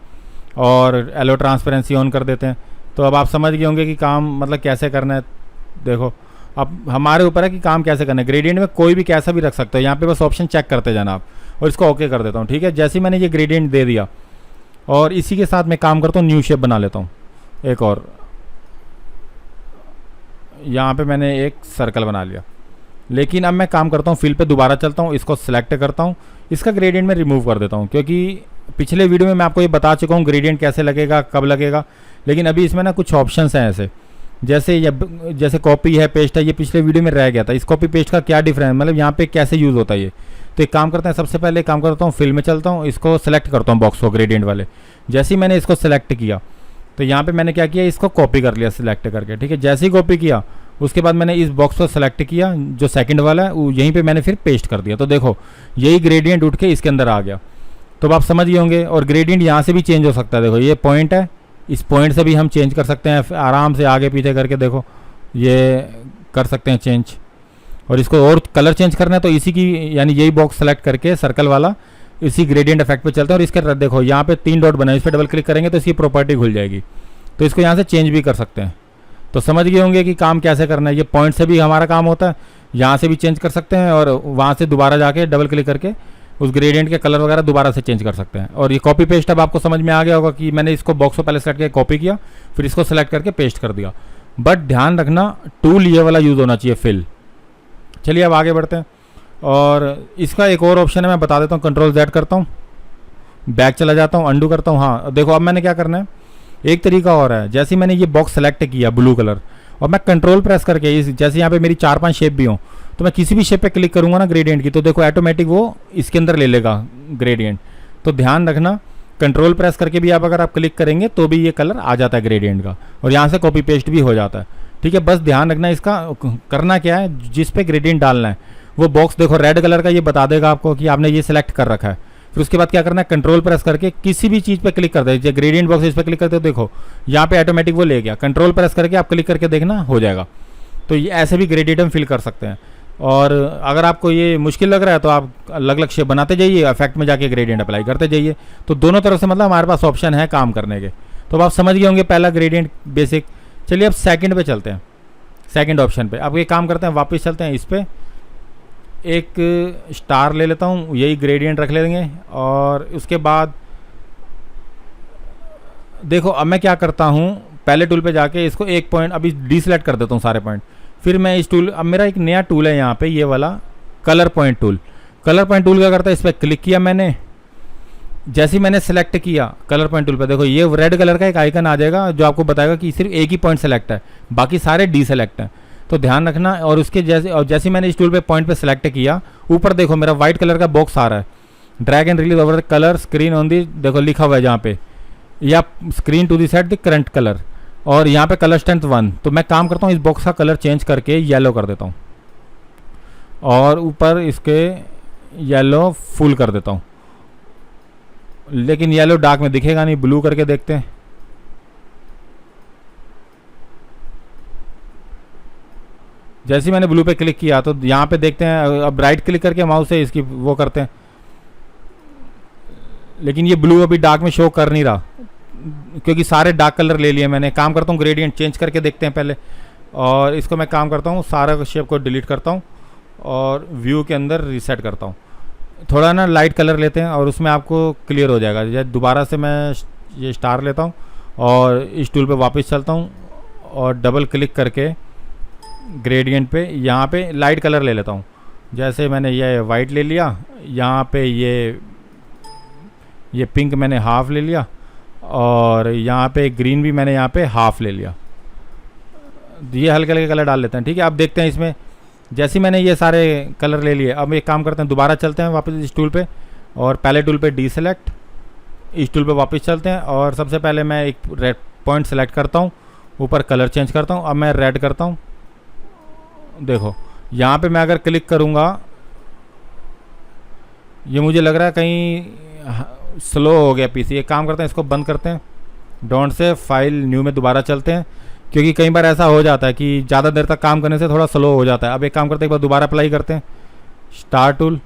और एलो ट्रांसपेरेंसी ऑन कर देते हैं। तो अब आप समझ गए होंगे कि काम मतलब कैसे करना है। देखो अब हमारे ऊपर है कि काम कैसे करना है। ग्रेडियंट में कोई भी कैसा भी रख सकते हो, यहाँ पे बस ऑप्शन चेक करते जाना आप, और इसको ओके कर देता हूँ, ठीक है। जैसे ही मैंने ये ग्रेडियंट दे दिया, और इसी के साथ मैं काम करता हूँ, न्यू शेप बना लेता हूँ एक और। यहाँ पे मैंने एक सर्कल बना लिया, लेकिन अब मैं काम करता हूँ, फिल पे दोबारा चलता हूँ, इसको सिलेक्ट करता हूँ, इसका ग्रेडियंट में रिमूव कर देता हूँ, क्योंकि पिछले वीडियो में मैं आपको ये बता चुका हूँ ग्रेडियंट कैसे लगेगा, कब लगेगा। लेकिन अभी इसमें ना कुछ ऑप्शंस हैं ऐसे, जैसे कॉपी है, पेस्ट है, ये पिछले वीडियो में रह गया था। इस कॉपी पेस्ट का क्या डिफरेंस, मतलब यहाँ पे कैसे यूज़ होता है ये। तो एक काम करते हैं, सबसे पहले काम करता हूँ, फिल में चलता हूँ, इसको सेलेक्ट करता हूँ बॉक्स को ग्रेडियंट वाले। जैसे ही मैंने इसको सेलेक्ट किया तो यहाँ पे मैंने क्या किया, इसको कॉपी कर लिया सिलेक्ट करके, ठीक है। जैसे ही कॉपी किया उसके बाद मैंने इस बॉक्स को सेलेक्ट किया, जो सेकंड वाला है यहीं पे मैंने फिर पेस्ट कर दिया। तो देखो यही ग्रेडियंट उठ के इसके अंदर आ गया। तो अब आप समझ गए होंगे। और ग्रेडियंट यहाँ से भी चेंज हो सकता है, देखो ये पॉइंट है, इस पॉइंट से भी हम चेंज कर सकते हैं आराम से, आगे पीछे करके देखो ये कर सकते हैं चेंज। और इसको और कलर चेंज करना है तो इसी की, यानी यही बॉक्स सेलेक्ट करके सर्कल वाला इसी ग्रेडियंट इफेक्ट पे चलता है। और इसके देखो यहाँ पे 3 डॉट बना है, इस पर डबल क्लिक करेंगे तो इसकी प्रॉपर्टी खुल जाएगी। तो इसको यहाँ से चेंज भी कर सकते हैं। तो समझ गए होंगे कि काम कैसे करना है। ये पॉइंट से भी हमारा काम होता है, यहाँ से भी चेंज कर सकते हैं, और वहाँ से दोबारा जाके डबल क्लिक करके उस ग्रेडियंट के कलर वगैरह दोबारा से चेंज कर सकते हैं। और ये कॉपी पेस्ट अब आपको समझ में आ गया होगा कि मैंने इसको बॉक्स को पहले सेलेक्ट करके कॉपी किया, फिर इसको सेलेक्ट करके पेस्ट कर दिया। बट ध्यान रखना टूल ये वाला यूज़ होना चाहिए, फिल। चलिए अब आगे बढ़ते हैं। और इसका एक और ऑप्शन है, मैं बता देता हूँ। कंट्रोल Z करता हूँ, बैक चला जाता हूँ, अंडू करता हूँ। हाँ देखो अब मैंने क्या करना है, एक तरीका और है। जैसे मैंने ये बॉक्स सेलेक्ट किया ब्लू कलर, और मैं कंट्रोल प्रेस करके जैसे यहाँ पे मेरी 4-5 शेप भी हों, तो मैं किसी भी शेप पे क्लिक करूँगा ना ग्रेडियंट की, तो देखो ऑटोमेटिक वो इसके अंदर ले लेगा ग्रेडियंट। तो ध्यान रखना, कंट्रोल प्रेस करके भी आप क्लिक करेंगे तो भी ये कलर आ जाता है ग्रेडियंट का, और यहाँ से कॉपी पेस्ट भी हो जाता है, ठीक है। बस ध्यान रखना, इसका करना क्या है, जिस पे ग्रेडियंट डालना है वो बॉक्स देखो रेड कलर का, ये बता देगा आपको कि आपने ये सिलेक्ट कर रखा है। फिर उसके बाद क्या करना है, कंट्रोल प्रेस करके किसी भी चीज़ पे क्लिक कर दे, ग्रेडियंट बॉक्स इस पर क्लिक करते हो, देखो यहाँ पे ऑटोमेटिक वो ले गया। कंट्रोल प्रेस करके आप क्लिक करके देखना, हो जाएगा। तो ये ऐसे भी ग्रेडियंट हम फिल कर सकते हैं। और अगर आपको ये मुश्किल लग रहा है तो आप अलग अलग शेप बनाते जाइए, इफेक्ट में जाके ग्रेडियंट अप्लाई करते जाइए। तो दोनों तरफ से मतलब हमारे पास ऑप्शन है काम करने के। तो अब आप समझ गए होंगे पहला ग्रेडियंट बेसिक। चलिए अब सेकंड पे चलते हैं, सेकंड ऑप्शन पे। अब ये काम करते हैं, वापस चलते हैं, इस पर एक स्टार ले लेता हूँ, यही ग्रेडियंट रख लेंगे। और उसके बाद देखो अब मैं क्या करता हूँ, पहले टूल पे जाके इसको एक पॉइंट अभी डीसेलेक्ट कर देता हूँ सारे पॉइंट। फिर मैं इस टूल, अब मेरा एक नया टूल है यहाँ पे, ये वाला colour point tool. Colour point tool क्या करता है, इस पर क्लिक किया मैंने, जैसे ही मैंने सेलेक्ट किया कलर पॉइंट टूल पे, देखो ये रेड कलर का एक आइकन आ जाएगा जो आपको बताएगा कि सिर्फ एक ही पॉइंट सेलेक्ट है, बाकी सारे डीसेलेक्ट हैं। तो ध्यान रखना। और उसके जैसे मैंने इस टूल पे पॉइंट पे सेलेक्ट किया, ऊपर देखो मेरा व्हाइट कलर का बॉक्स आ रहा है, drag and release over the colour screen on the, देखो लिखा हुआ है जहाँ पे, या screen to the set the current colour, और यहाँ पे कलर स्ट्रेंथ 1। तो मैं काम करता हूँ, इस बॉक्स का कलर चेंज करके येलो कर देता हूँ, और ऊपर इसके येलो फुल कर देता हूँ। लेकिन येलो डार्क में दिखेगा नहीं, ब्लू करके देखते हैं। जैसे ही मैंने ब्लू पे क्लिक किया तो यहाँ पे देखते हैं, अब राइट क्लिक करके माउस से इसकी वो करते हैं, लेकिन ये ब्लू अभी डार्क में शो कर नहीं रहा क्योंकि सारे डार्क कलर ले लिए मैंने। काम करता हूँ ग्रेडियंट चेंज करके देखते हैं पहले, और इसको मैं काम करता हूँ सारा शेप को डिलीट करता हूँ और व्यू के अंदर रीसेट करता हूँ। थोड़ा ना लाइट कलर लेते हैं और उसमें आपको क्लियर हो जाएगा। जैसे दोबारा से मैं ये स्टार लेता हूँ और इस टूल पे वापस चलता हूँ और डबल क्लिक करके ग्रेडियंट पे यहाँ पे लाइट कलर ले लेता हूँ। जैसे मैंने ये वाइट ले लिया, यहाँ पे ये पिंक मैंने हाफ ले लिया, और यहाँ पे ग्रीन भी मैंने यहाँ पे हाफ ले लिया। ये हल्के हल्के कलर डाल लेते हैं, ठीक है। अब देखते हैं इसमें, जैसे मैंने ये सारे कलर ले लिए, अब एक काम करते हैं, दोबारा चलते हैं वापस इस टूल पे, और पहले टूल पे डीसेलेक्ट, इस टूल पे वापस चलते हैं, और सबसे पहले मैं एक रेड पॉइंट सेलेक्ट करता हूँ, ऊपर कलर चेंज करता हूँ। अब मैं रेड करता हूँ, देखो यहाँ पे मैं अगर क्लिक करूँगा, ये मुझे लग रहा है कहीं स्लो हो गया पीसी। एक काम करते हैं, इसको बंद करते हैं, डोंट से फाइल न्यू में दोबारा चलते हैं, क्योंकि कई बार ऐसा हो जाता है कि ज़्यादा देर तक काम करने से थोड़ा स्लो हो जाता है। अब एक काम करते हैं, एक बार दोबारा अप्लाई करते हैं, स्टार टूल,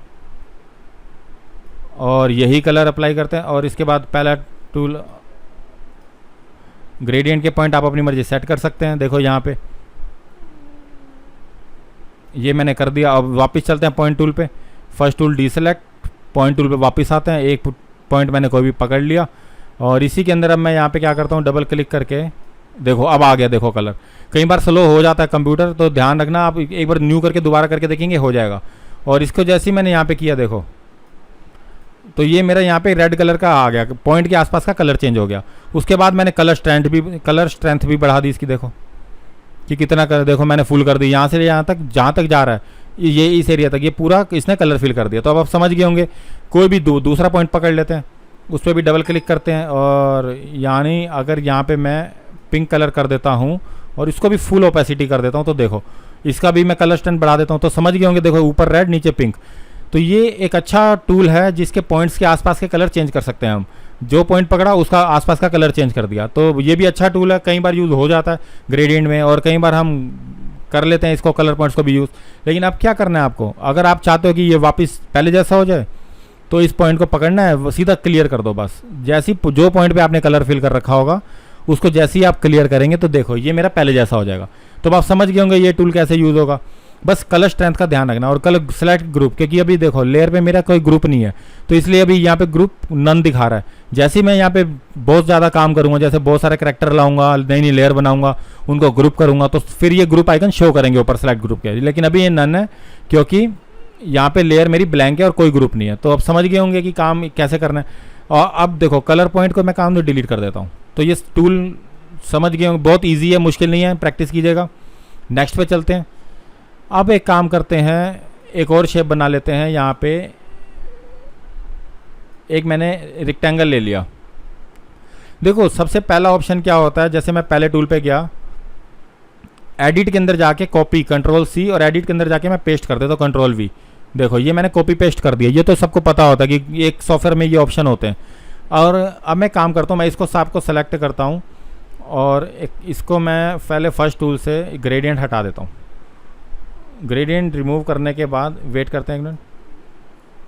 और यही कलर अप्लाई करते हैं, और इसके बाद पहला टूल ग्रेडियंट के पॉइंट आप अपनी मर्जी सेट कर सकते हैं। देखो यहाँ पे ये मैंने कर दिया। अब वापस चलते हैं पॉइंट टूल पे, first tool deselect, point tool पे वापस आते हैं, एक पॉइंट मैंने कोई भी पकड़ लिया, और इसी के अंदर अब मैं यहाँ पे क्या करता हूँ, डबल क्लिक करके देखो अब आ गया, देखो कलर। कई बार स्लो हो जाता है कंप्यूटर, तो ध्यान रखना, आप एक बार न्यू करके दोबारा करके देखेंगे हो जाएगा। और इसको जैसे ही मैंने यहाँ पे किया देखो, तो ये मेरा यहाँ पे रेड कलर का आ गया, पॉइंट के आसपास का कलर चेंज हो गया। उसके बाद मैंने कलर स्ट्रेंथ भी बढ़ा दी इसकी, देखो कि कितना कर, देखो मैंने फुल कर दी यहाँ से यहाँ तक, जहाँ तक जा रहा है ये इस एरिया तक, ये पूरा इसने कलर फिल कर दिया। तो अब आप समझ गए होंगे। कोई भी दूसरा पॉइंट पकड़ लेते हैं, उस पर भी डबल क्लिक करते हैं, और यानी अगर यहाँ पे मैं पिंक कलर कर देता हूँ और इसको भी फुल ओपेसिटी कर देता हूँ, तो देखो इसका भी मैं कलर स्ट्रेंथ बढ़ा देता हूँ, तो समझ गए होंगे। देखो ऊपर रेड नीचे पिंक। तो ये एक अच्छा टूल है जिसके पॉइंट्स के आसपास के कलर चेंज कर सकते हैं हम। जो पॉइंट पकड़ा उसका आसपास का कलर चेंज कर दिया। तो ये भी अच्छा टूल है, कई बार यूज़ हो जाता है ग्रेडियंट में, और कई बार हम कर लेते हैं इसको कलर पॉइंट्स को भी यूज़। लेकिन अब क्या करना है आपको, अगर आप चाहते हो कि ये वापस पहले जैसा हो जाए, तो इस पॉइंट को पकड़ना है, वो सीधा क्लियर कर दो बस। जैसी जो पॉइंट पे आपने कलर फिल कर रखा होगा उसको जैसे ही आप क्लियर करेंगे, तो देखो ये मेरा पहले जैसा हो जाएगा। तो आप समझ गए होंगे ये टूल कैसे यूज़ होगा। बस कलर स्ट्रेंथ का ध्यान रखना, और कलर सेलेक्ट ग्रुप, क्योंकि अभी देखो लेयर पे मेरा कोई ग्रुप नहीं है, तो इसलिए अभी यहाँ पे ग्रुप नन दिखा रहा है। जैसे ही मैं यहाँ पे बहुत ज़्यादा काम करूँगा, जैसे बहुत सारे करेक्टर लाऊंगा, नई नई लेयर बनाऊंगा, उनको ग्रुप करूँगा, तो फिर ये ग्रुप आइकन शो करेंगे ऊपर सेलेक्ट ग्रुप के। लेकिन अभी ये नन है क्योंकि यहाँ पे लेयर मेरी ब्लैंक है और कोई ग्रुप नहीं है। तो अब समझ गए होंगे कि काम कैसे करना है। और अब देखो कलर पॉइंट को मैं काम तो डिलीट कर देता हूँ। तो ये टूल समझ गए होंगे, बहुत ईजी है, मुश्किल नहीं है, प्रैक्टिस कीजिएगा। नेक्स्ट पे चलते हैं। अब एक काम करते हैं, एक और शेप बना लेते हैं। यहाँ पे एक मैंने रेक्टेंगल ले लिया। देखो सबसे पहला ऑप्शन क्या होता है, जैसे मैं पहले टूल पे गया, एडिट के अंदर जाके कॉपी कंट्रोल सी, और एडिट के अंदर जाके मैं पेस्ट कर देता हूँ कंट्रोल वी। देखो ये मैंने कॉपी पेस्ट कर दिया। ये तो सबको पता होता है कि एक सॉफ्टवेयर में ये ऑप्शन होते हैं। और अब मैं काम करता हूँ, मैं इसको सांप को सेलेक्ट करता हूँ, और इसको मैं पहले फर्स्ट टूल से ग्रेडियंट हटा देता हूँ। ग्रेडियंट रिमूव करने के बाद वेट करते हैं एक मिनट,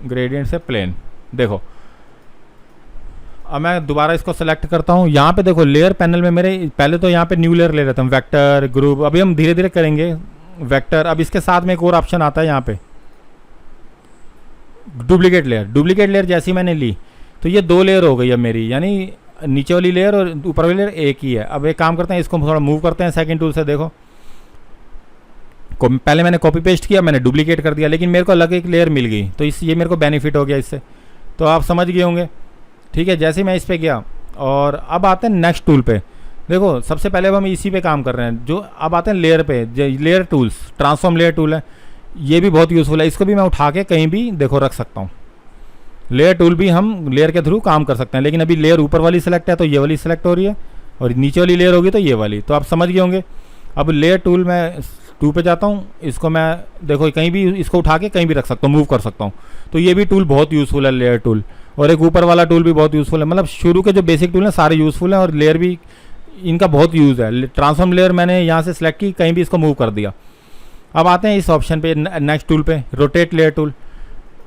ग्रेडियंट से प्लेन। देखो अब मैं दोबारा इसको सेलेक्ट करता हूँ। यहाँ पे देखो लेयर पैनल में मेरे पहले तो यहाँ पे न्यू लेयर ले लेता हूँ, वेक्टर ग्रुप। अभी हम धीरे धीरे करेंगे वेक्टर। अब इसके साथ में एक और ऑप्शन आता है यहाँ पे डुप्लीकेट लेयर। डुप्लीकेट लेयर जैसी मैंने ली, तो ये 2 लेयर हो गई अब मेरी, यानी नीचे वाली लेयर और ऊपर वाली लेयर एक ही है। अब एक काम करते हैं, इसको थोड़ा मूव करते हैं सेकंड टूल से। देखो पहले मैंने कॉपी पेस्ट किया, मैंने डुप्लीकेट कर दिया, लेकिन मेरे को अलग एक लेयर मिल गई, तो ये मेरे को बेनिफिट हो गया इससे। तो आप समझ गए होंगे, ठीक है। जैसे मैं इस पर गया, और अब आते हैं नेक्स्ट टूल पे। देखो सबसे पहले अब हम इसी पे काम कर रहे हैं। जो अब आते हैं लेयर पे, layer tools, transform layer tool है, ये भी बहुत यूज़फुल है। इसको भी मैं उठा के कहीं भी देखो रख सकता हूँ। लेयर टूल भी हम लेयर के थ्रू काम कर सकते हैं, लेकिन अभी लेयर ऊपर वाली सेलेक्ट है तो ये वाली सेलेक्ट हो रही है, और नीचे वाली लेयर होगी तो ये वाली। तो आप समझ गए होंगे। अब लेयर टूल मैं 2 पे जाता हूँ, इसको मैं देखो कहीं भी इसको उठा के कहीं भी रख सकता हूँ, मूव कर सकता हूँ। तो ये भी टूल बहुत यूज़फुल है, लेयर टूल। और एक ऊपर वाला टूल भी बहुत यूज़फुल है। मतलब शुरू के जो बेसिक टूल हैं सारे यूज़फुल हैं, और लेयर भी इनका बहुत यूज़ है। ट्रांसफॉर्म लेयर मैंने यहाँ से सिलेक्ट की, कहीं भी इसको मूव कर दिया। अब आते हैं इस ऑप्शन पे, नेक्स्ट टूल पे, rotate layer tool.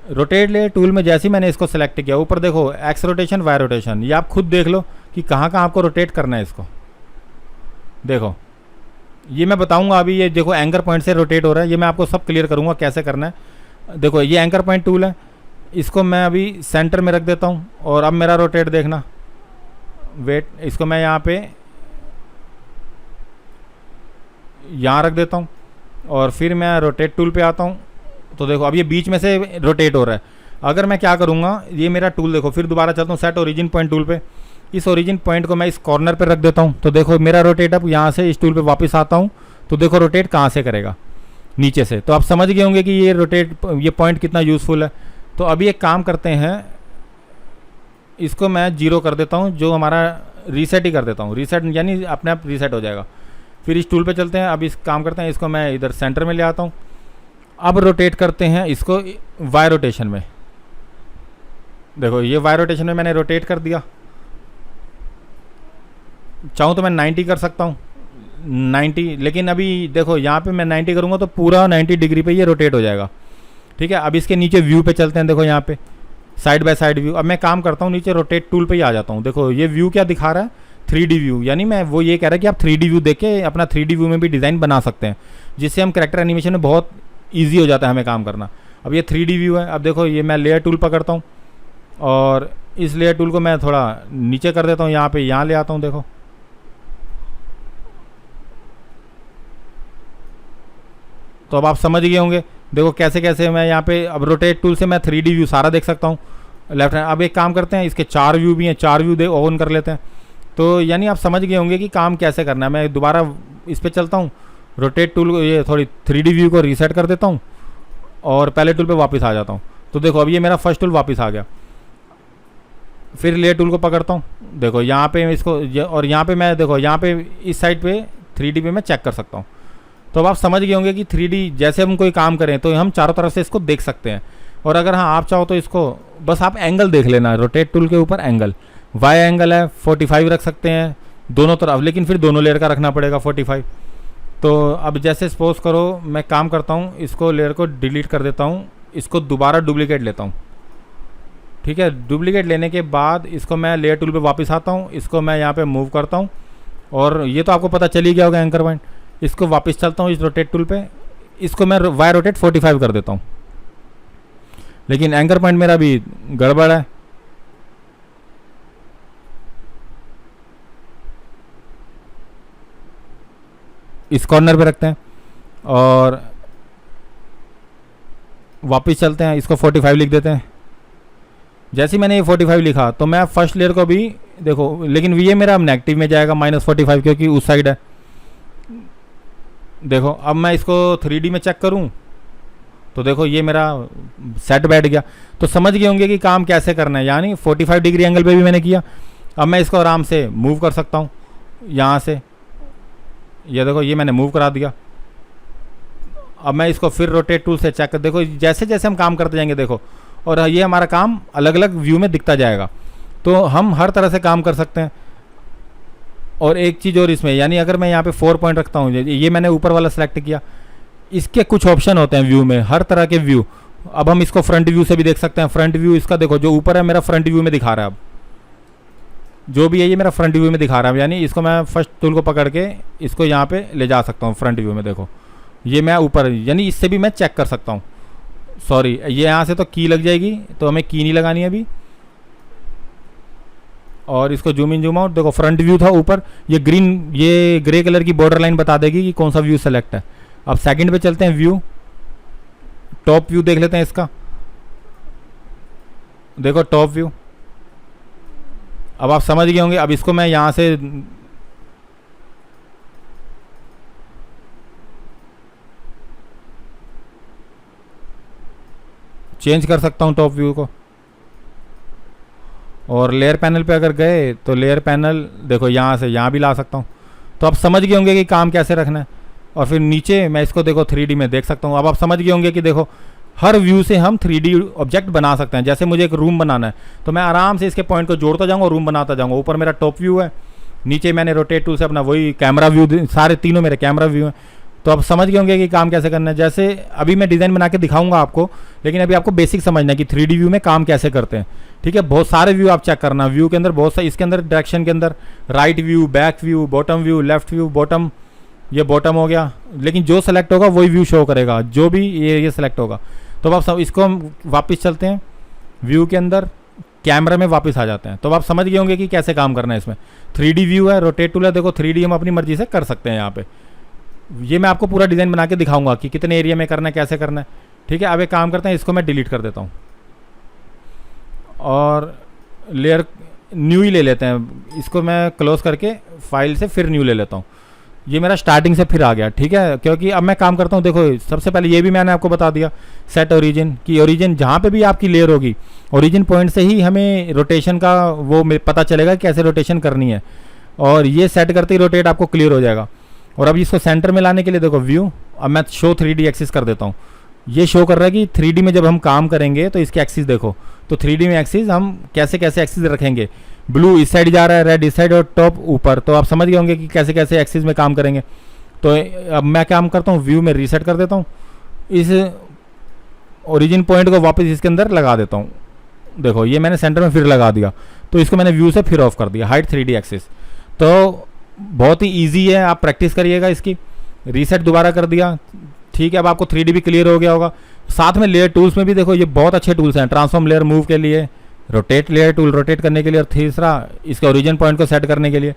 Rotate layer tool में जैसे ही मैंने इसको सेलेक्ट किया, ऊपर देखो एक्स रोटेशन, वाई रोटेशन, ये आप खुद देख लो कि कहाँ कहाँ आपको रोटेट करना है इसको। देखो ये मैं बताऊंगा अभी। ये देखो एंकर पॉइंट से रोटेट हो रहा है, ये मैं आपको सब क्लियर करूंगा कैसे करना है। देखो ये एंकर पॉइंट टूल है, इसको मैं अभी सेंटर में रख देता हूँ, और अब मेरा रोटेट देखना। वेट, इसको मैं यहाँ पे यहाँ रख देता हूँ, और फिर मैं रोटेट टूल पे आता हूँ। तो देखो अब ये बीच में से रोटेट हो रहा है। अगर मैं क्या करूँगा, ये मेरा टूल देखो, फिर दोबारा चलता हूँ सेट ओरिजिन पॉइंट टूल पे। इस ओरिजिन पॉइंट को मैं इस कॉर्नर पे रख देता हूँ। तो देखो मेरा रोटेट अब यहाँ से इस टूल पे वापस आता हूँ, तो देखो रोटेट कहाँ से करेगा, नीचे से। तो आप समझ गए होंगे कि ये रोटेट, ये पॉइंट कितना यूज़फुल है। तो अभी एक काम करते हैं, इसको मैं 0 कर देता हूँ, जो हमारा रीसेट ही कर देता हूँ। रीसेट यानी अपने आप रीसेट हो जाएगा। फिर इस टूल पे चलते हैं। अब इस काम करते हैं, इसको मैं इधर सेंटर में ले आता हूँ। अब रोटेट करते हैं इसको वाई रोटेशन में। देखो ये वाई रोटेशन में मैंने रोटेट कर दिया। चाहूँ तो मैं 90 कर सकता हूँ, 90। लेकिन अभी देखो यहाँ पे मैं 90 करूँगा तो पूरा 90 डिग्री पे ये रोटेट हो जाएगा, ठीक है। अब इसके नीचे व्यू पे चलते हैं। देखो यहाँ पे साइड बाय साइड व्यू। अब मैं काम करता हूँ, नीचे रोटेट टूल पे ही आ जाता हूँ। देखो ये व्यू क्या दिखा रहा है, 3D व्यू। यानी मैं वो ये कह रहा है कि आप 3D व्यू देख के अपना 3D व्यू में भी डिज़ाइन बना सकते हैं, जिससे हम कैरेक्टर एनिमेशन में बहुत ईजी हो जाता है हमें काम करना। अब ये 3D व्यू है। अब देखो ये मैं लेयर टूल पकड़ता हूँ, और इस लेयर टूल को मैं थोड़ा नीचे कर देता हूँ, यहाँ पे यहाँ ले आता हूँ। देखो तो अब आप समझ गए होंगे देखो कैसे कैसे मैं यहाँ पे अब रोटेट टूल से मैं 3D व्यू सारा देख सकता हूँ लेफ्ट हैंड। अब एक काम करते हैं, इसके 4 व्यू भी हैं, 4 व्यू दे ऑन कर लेते हैं। तो यानी आप समझ गए होंगे कि काम कैसे करना है। मैं दोबारा इस पर चलता हूँ, रोटेट टूल को ये थोड़ी 3D व्यू को रीसेट कर देता हूँ और पहले टूल पे वापस आ जाता हूँ। तो देखो अब ये मेरा फर्स्ट टूल वापस आ गया। फिर लेयर टूल को पकड़ता हूँ, देखो यहाँ पे इसको और यहाँ पे मैं देखो यहाँ पे इस साइड पे 3D पे मैं चेक कर सकता हूँ। तो अब आप समझ गए होंगे कि 3D जैसे हम कोई काम करें तो हम चारों तरफ से इसको देख सकते हैं। और अगर हाँ आप चाहो तो इसको बस आप एंगल देख लेना, रोटेट टूल के ऊपर एंगल वाई एंगल है 45 रख सकते हैं दोनों तरफ, लेकिन फिर दोनों लेयर का रखना पड़ेगा 45। तो अब जैसे सपोज करो मैं काम करता हूँ, इसको लेयर को डिलीट कर देता हूँ, इसको दोबारा डुप्लीकेट लेता हूँ। ठीक है, डुप्लीकेट लेने के बाद इसको मैं लेयर टूल पे वापस आता हूँ, इसको मैं यहाँ पे मूव करता हूँ और ये तो आपको पता चल ही गया होगा एंकर पॉइंट। इसको वापस चलता हूँ इस रोटेट टूल पे, इसको मैं वाई रोटेट 45 कर देता हूँ, लेकिन एंकर पॉइंट मेरा भी गड़बड़ है। इस कॉर्नर पे रखते हैं और वापस चलते हैं, इसको 45 लिख देते हैं। जैसे ही मैंने ये 45 लिखा तो मैं फर्स्ट लेयर को भी देखो, लेकिन ये मेरा अब नेगेटिव में जाएगा -45 क्योंकि उस साइड है। देखो अब मैं इसको 3D में चेक करूं तो देखो ये मेरा सेट बैठ गया। तो समझ गए होंगे कि काम कैसे करना है, यानी 45 डिग्री एंगल पे भी मैंने किया। अब मैं इसको आराम से मूव कर सकता हूँ यहाँ से, ये देखो ये मैंने मूव करा दिया। अब मैं इसको फिर रोटेट टूल से चेक कर, देखो जैसे जैसे हम काम करते जाएंगे देखो, और ये हमारा काम अलग अलग व्यू में दिखता जाएगा। तो हम हर तरह से काम कर सकते हैं। और एक चीज़ और इसमें, यानी अगर मैं यहाँ पे 4 पॉइंट रखता हूँ, ये मैंने ऊपर वाला सेलेक्ट किया, इसके कुछ ऑप्शन होते हैं व्यू में, हर तरह के व्यू। अब हम इसको फ्रंट व्यू से भी देख सकते हैं। फ्रंट व्यू इसका देखो जो ऊपर है मेरा फ्रंट व्यू में दिखा रहा है। अब जो भी है ये मेरा फ्रंट व्यू में दिखा रहा है, यानी इसको मैं फर्स्ट टूल को पकड़ के इसको यहाँ पे ले जा सकता हूँ फ्रंट व्यू में। देखो ये मैं ऊपर, यानी इससे भी मैं चेक कर सकता हूँ। सॉरी, ये यहाँ से तो की लग जाएगी, तो हमें की नहीं लगानी है अभी। और इसको जूम इन जूम आउट, देखो फ्रंट व्यू था ऊपर, ये ग्रीन ये ग्रे कलर की बॉर्डर लाइन बता देगी कि कौन सा व्यू सेलेक्ट है। अब सेकंड पे चलते हैं, व्यू टॉप व्यू देख लेते हैं इसका। देखो टॉप व्यू, अब आप समझ गए होंगे। अब इसको मैं यहाँ से चेंज कर सकता हूँ टॉप व्यू को। और लेयर पैनल पे अगर गए तो लेयर पैनल देखो यहाँ से यहाँ भी ला सकता हूँ। तो आप समझ गए होंगे कि काम कैसे रखना है। और फिर नीचे मैं इसको देखो 3D में देख सकता हूँ। अब आप समझ गए होंगे कि देखो हर व्यू से हम 3D ऑब्जेक्ट बना सकते हैं। जैसे मुझे एक रूम बनाना है तो मैं आराम से इसके पॉइंट को जोड़ता जाऊँगा, रूम बनाता जाऊँगा। ऊपर मेरा टॉप व्यू है, नीचे मैंने रोटेट टूल से अपना वही कैमरा व्यू, सारे तीनों मेरे कैमरा व्यू हैं। तो आप समझ गए होंगे कि काम कैसे करना है। जैसे अभी मैं डिज़ाइन बना के दिखाऊंगा आपको, लेकिन अभी आपको बेसिक समझना है कि 3D व्यू में काम कैसे करते हैं। ठीक है, बहुत सारे व्यू आप चेक करना। व्यू के अंदर बहुत सारे, इसके अंदर डायरेक्शन के अंदर right view, back view, bottom view, left view, bottom, ये बॉटम हो गया। लेकिन जो सेलेक्ट होगा वही व्यू शो करेगा, जो भी ये सेलेक्ट होगा। तो अब आप इसको हम वापस चलते हैं व्यू के अंदर, कैमरा में वापस आ जाते हैं। तो आप समझ गए होंगे कि कैसे काम करना है। इसमें 3D व्यू है, रोटेट टूल है। देखो 3D हम अपनी मर्जी से कर सकते हैं यहाँ पे। ये मैं आपको पूरा डिज़ाइन बना के दिखाऊंगा कि कितने एरिया में करना है, कैसे करना है। ठीक है, अब एक काम करते हैं, इसको मैं डिलीट कर देता हूँ और लेयर न्यू ही ले लेते हैं। इसको मैं क्लोज करके फाइल से फिर न्यू ले लेता हूँ। ये मेरा स्टार्टिंग से फिर आ गया। ठीक है, क्योंकि अब मैं काम करता हूँ, देखो सबसे पहले ये भी मैंने आपको बता दिया सेट ओरिजिन की। ओरिजिन जहाँ पे भी आपकी लेयर होगी, ओरिजिन पॉइंट से ही हमें रोटेशन का वो पता चलेगा कैसे रोटेशन करनी है। और ये सेट करते ही रोटेट आपको क्लियर हो जाएगा। और अब इसको सेंटर में लाने के लिए देखो व्यू, अब मैं शो 3D एक्सिस कर देता हूँ। ये शो कर रहा है कि 3D में जब हम काम करेंगे तो इसके एक्सिस देखो। तो 3D में एक्सिस हम कैसे कैसे एक्सिस रखेंगे, ब्लू इस साइड जा रहा है, रेड इस साइड और टॉप ऊपर। तो आप समझ गए होंगे कि कैसे कैसे एक्सिस में काम करेंगे। तो अब मैं काम करता हूँ, व्यू में रीसेट कर देता हूँ, इस ओरिजिन पॉइंट को वापस इसके अंदर लगा देता हूँ। देखो ये मैंने सेंटर में फिर लगा दिया। तो इसको मैंने व्यू से फिर ऑफ कर दिया, हाइड 3D एक्सिस। तो बहुत ही ईजी है, आप प्रैक्टिस करिएगा इसकी। रीसेट दोबारा कर दिया, ठीक है। अब आपको 3D भी क्लियर हो गया होगा। साथ में लेयर टूल्स में भी देखो ये बहुत अच्छे टूल्स हैं। ट्रांसफॉर्म लेयर मूव के लिए, रोटेट लेयर टूल रोटेट करने के लिए, और तीसरा इसके ओरिजिन पॉइंट को सेट करने के लिए।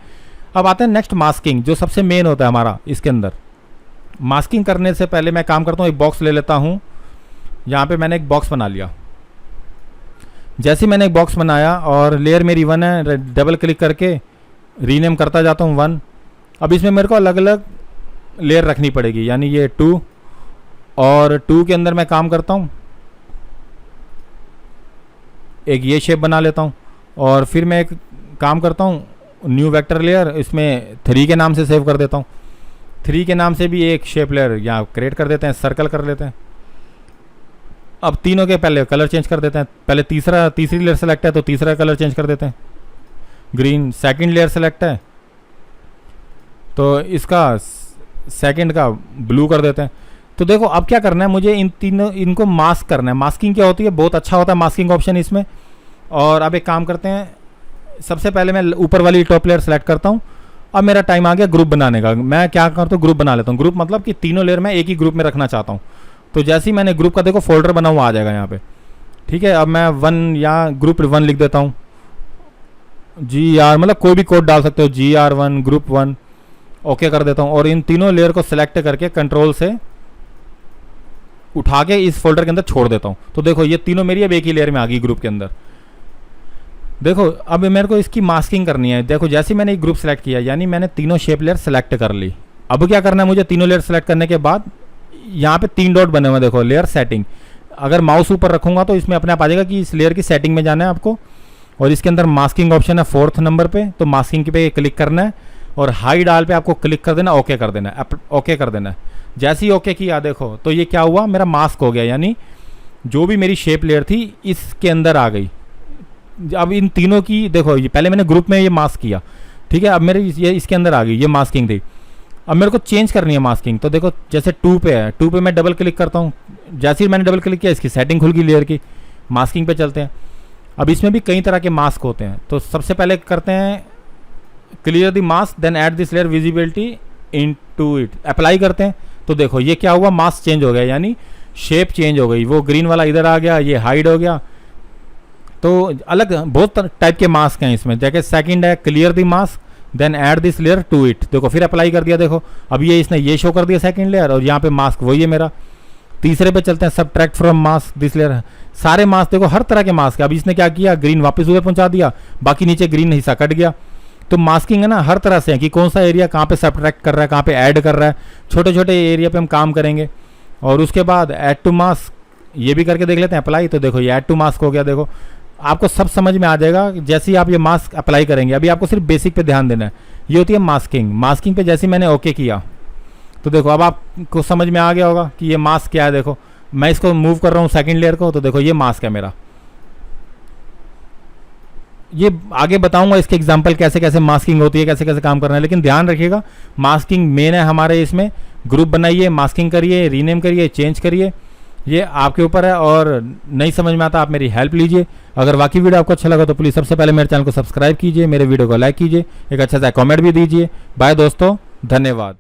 अब आते हैं नेक्स्ट मास्किंग, जो सबसे मेन होता है हमारा इसके अंदर। मास्किंग करने से पहले मैं काम करता हूँ, एक बॉक्स ले लेता हूँ। यहाँ पे मैंने एक बॉक्स बना लिया। जैसे ही मैंने एक बॉक्स बनाया और लेयर मेरी 1 है, डबल क्लिक करके रीनेम करता जाता हूँ 1। अब इसमें मेरे को अलग अलग लेयर रखनी पड़ेगी, यानी ये 2 और 2 के अंदर मैं काम करता हूँ, एक ये शेप बना लेता हूँ। और फिर मैं एक काम करता हूँ, न्यू वेक्टर लेयर, इसमें 3 के नाम से सेव कर देता हूँ। 3 के नाम से भी एक शेप लेयर यहाँ क्रिएट कर देते हैं, सर्कल कर लेते हैं। अब तीनों के पहले कलर चेंज कर देते हैं। पहले तीसरी लेयर सेलेक्ट है तो तीसरा कलर चेंज कर देते हैं, ग्रीन। सेकंड लेयर सेलेक्ट है तो इसका सेकंड का ब्लू कर देते हैं। तो देखो अब क्या करना है, मुझे इनको मास्क करना है। मास्किंग क्या होती है, बहुत अच्छा होता है मास्किंग ऑप्शन इसमें। और अब एक काम करते हैं, सबसे पहले मैं ऊपर वाली टॉप लेयर सेलेक्ट करता हूँ। अब मेरा टाइम आ गया ग्रुप बनाने का। मैं क्या करता हूँ, ग्रुप बना लेता हूँ। ग्रुप मतलब कि तीनों लेयर मैं एक ही ग्रुप में रखना चाहता हूँ। तो जैसे ही मैंने ग्रुप का देखो फोल्डर बना हुआ आ जाएगा यहाँ पे, ठीक है। अब मैं 1 या ग्रुप 1 लिख देता हूँ, GR, मतलब कोई भी कोड डाल सकते हो, GR1 ग्रुप 1, ओके कर देता हूँ। और इन तीनों लेयर को सिलेक्ट करके कंट्रोल से उठा के इस फोल्डर के अंदर छोड़ देता हूँ। तो देखो ये तीनों मेरी अब एक ही लेयर में आ गई ग्रुप के अंदर। देखो अब मेरे को इसकी मास्किंग करनी है। देखो जैसे मैंने एक ग्रुप सेलेक्ट किया, यानी मैंने तीनों शेप लेयर सेलेक्ट कर ली। अब क्या करना है मुझे, तीनों लेयर सेलेक्ट करने के बाद यहाँ पे 3 डॉट बने हुए, देखो लेयर सेटिंग। अगर माउस ऊपर रखूंगा तो इसमें अपने आप आ जाएगा कि इस लेयर की सेटिंग में जाना है आपको। और इसके अंदर मास्किंग ऑप्शन है 4th नंबर पे, तो मास्किंग पे क्लिक करना है और हाइड आल पे आपको क्लिक कर देना, ओके कर देना है, ओके कर देना है। जैसे ही ओके किया देखो तो ये क्या हुआ, मेरा मास्क हो गया, यानी जो भी मेरी शेप लेयर थी इसके अंदर आ गई। अब इन तीनों की देखो, ये पहले मैंने ग्रुप में ये मास्क किया, ठीक है। अब मेरे ये इसके अंदर आ गई, ये मास्किंग थी। अब मेरे को चेंज करनी है मास्किंग। तो देखो जैसे 2 पे है, 2 पे मैं डबल क्लिक करता हूँ। जैसे ही मैंने डबल क्लिक किया इसकी सेटिंग खुल गई लेयर की। मास्किंग पे चलते हैं। अब इसमें भी कई तरह के मास्क होते हैं। तो सबसे पहले करते हैं clear the mask, then add this layer visibility into it, apply करते हैं। तो देखो ये क्या हुआ, मास्क चेंज हो गया, यानी शेप चेंज हो गई। वो ग्रीन वाला इधर आ गया, ये हाइड हो गया। तो अलग बहुत टाइप के मास्क हैं इसमें। जैसे सेकंड है clear the mask, then add this layer to it. देखो फिर अप्लाई कर दिया, देखो अब ये इसने ये शो कर दिया सेकंड लेयर, और यहाँ पे मास्क वही है मेरा। तीसरे पे चलते हैं, subtract from mask this layer. सारे मास्क देखो हर तरह के मास्क है। अब इसने क्या किया, ग्रीन वापस ऊपर पहुंचा दिया, बाकी नीचे ग्रीन हिस्सा कट गया। तो मास्किंग है ना हर तरह से है कि कौन सा एरिया कहाँ पे सब्ट्रैक्ट कर रहा है, कहाँ पे ऐड कर रहा है। छोटे छोटे एरिया पे हम काम करेंगे। और उसके बाद ऐड टू मास्क ये भी करके देख लेते हैं, अप्लाई। तो देखो ये ऐड टू मास्क हो गया। देखो आपको सब समझ में आ जाएगा जैसे ही आप ये मास्क अप्लाई करेंगे। अभी आपको सिर्फ बेसिक पे ध्यान देना है। ये होती है मास्किंग। मास्किंग पे जैसे मैंने ओके किया तो देखो अब आपको समझ में आ गया होगा कि ये मास्क क्या है। देखो मैं इसको मूव कर रहा हूँ सेकंड लेयर को, तो देखो ये मास्क है मेरा। ये आगे बताऊंगा इसके एग्जांपल कैसे कैसे मास्किंग होती है, कैसे कैसे काम करना है। लेकिन ध्यान रखिएगा मास्किंग मेन है हमारे इसमें। ग्रुप बनाइए, मास्किंग करिए, रीनेम करिए, चेंज करिए, ये आपके ऊपर है। और नहीं समझ में आता आप मेरी हेल्प लीजिए। अगर वाकई वीडियो आपको अच्छा लगा तो प्लीज़ सबसे पहले मेरे चैनल को सब्सक्राइब कीजिए, मेरे वीडियो को लाइक कीजिए, एक अच्छा सा कमेंट भी दीजिए। बाय दोस्तों, धन्यवाद।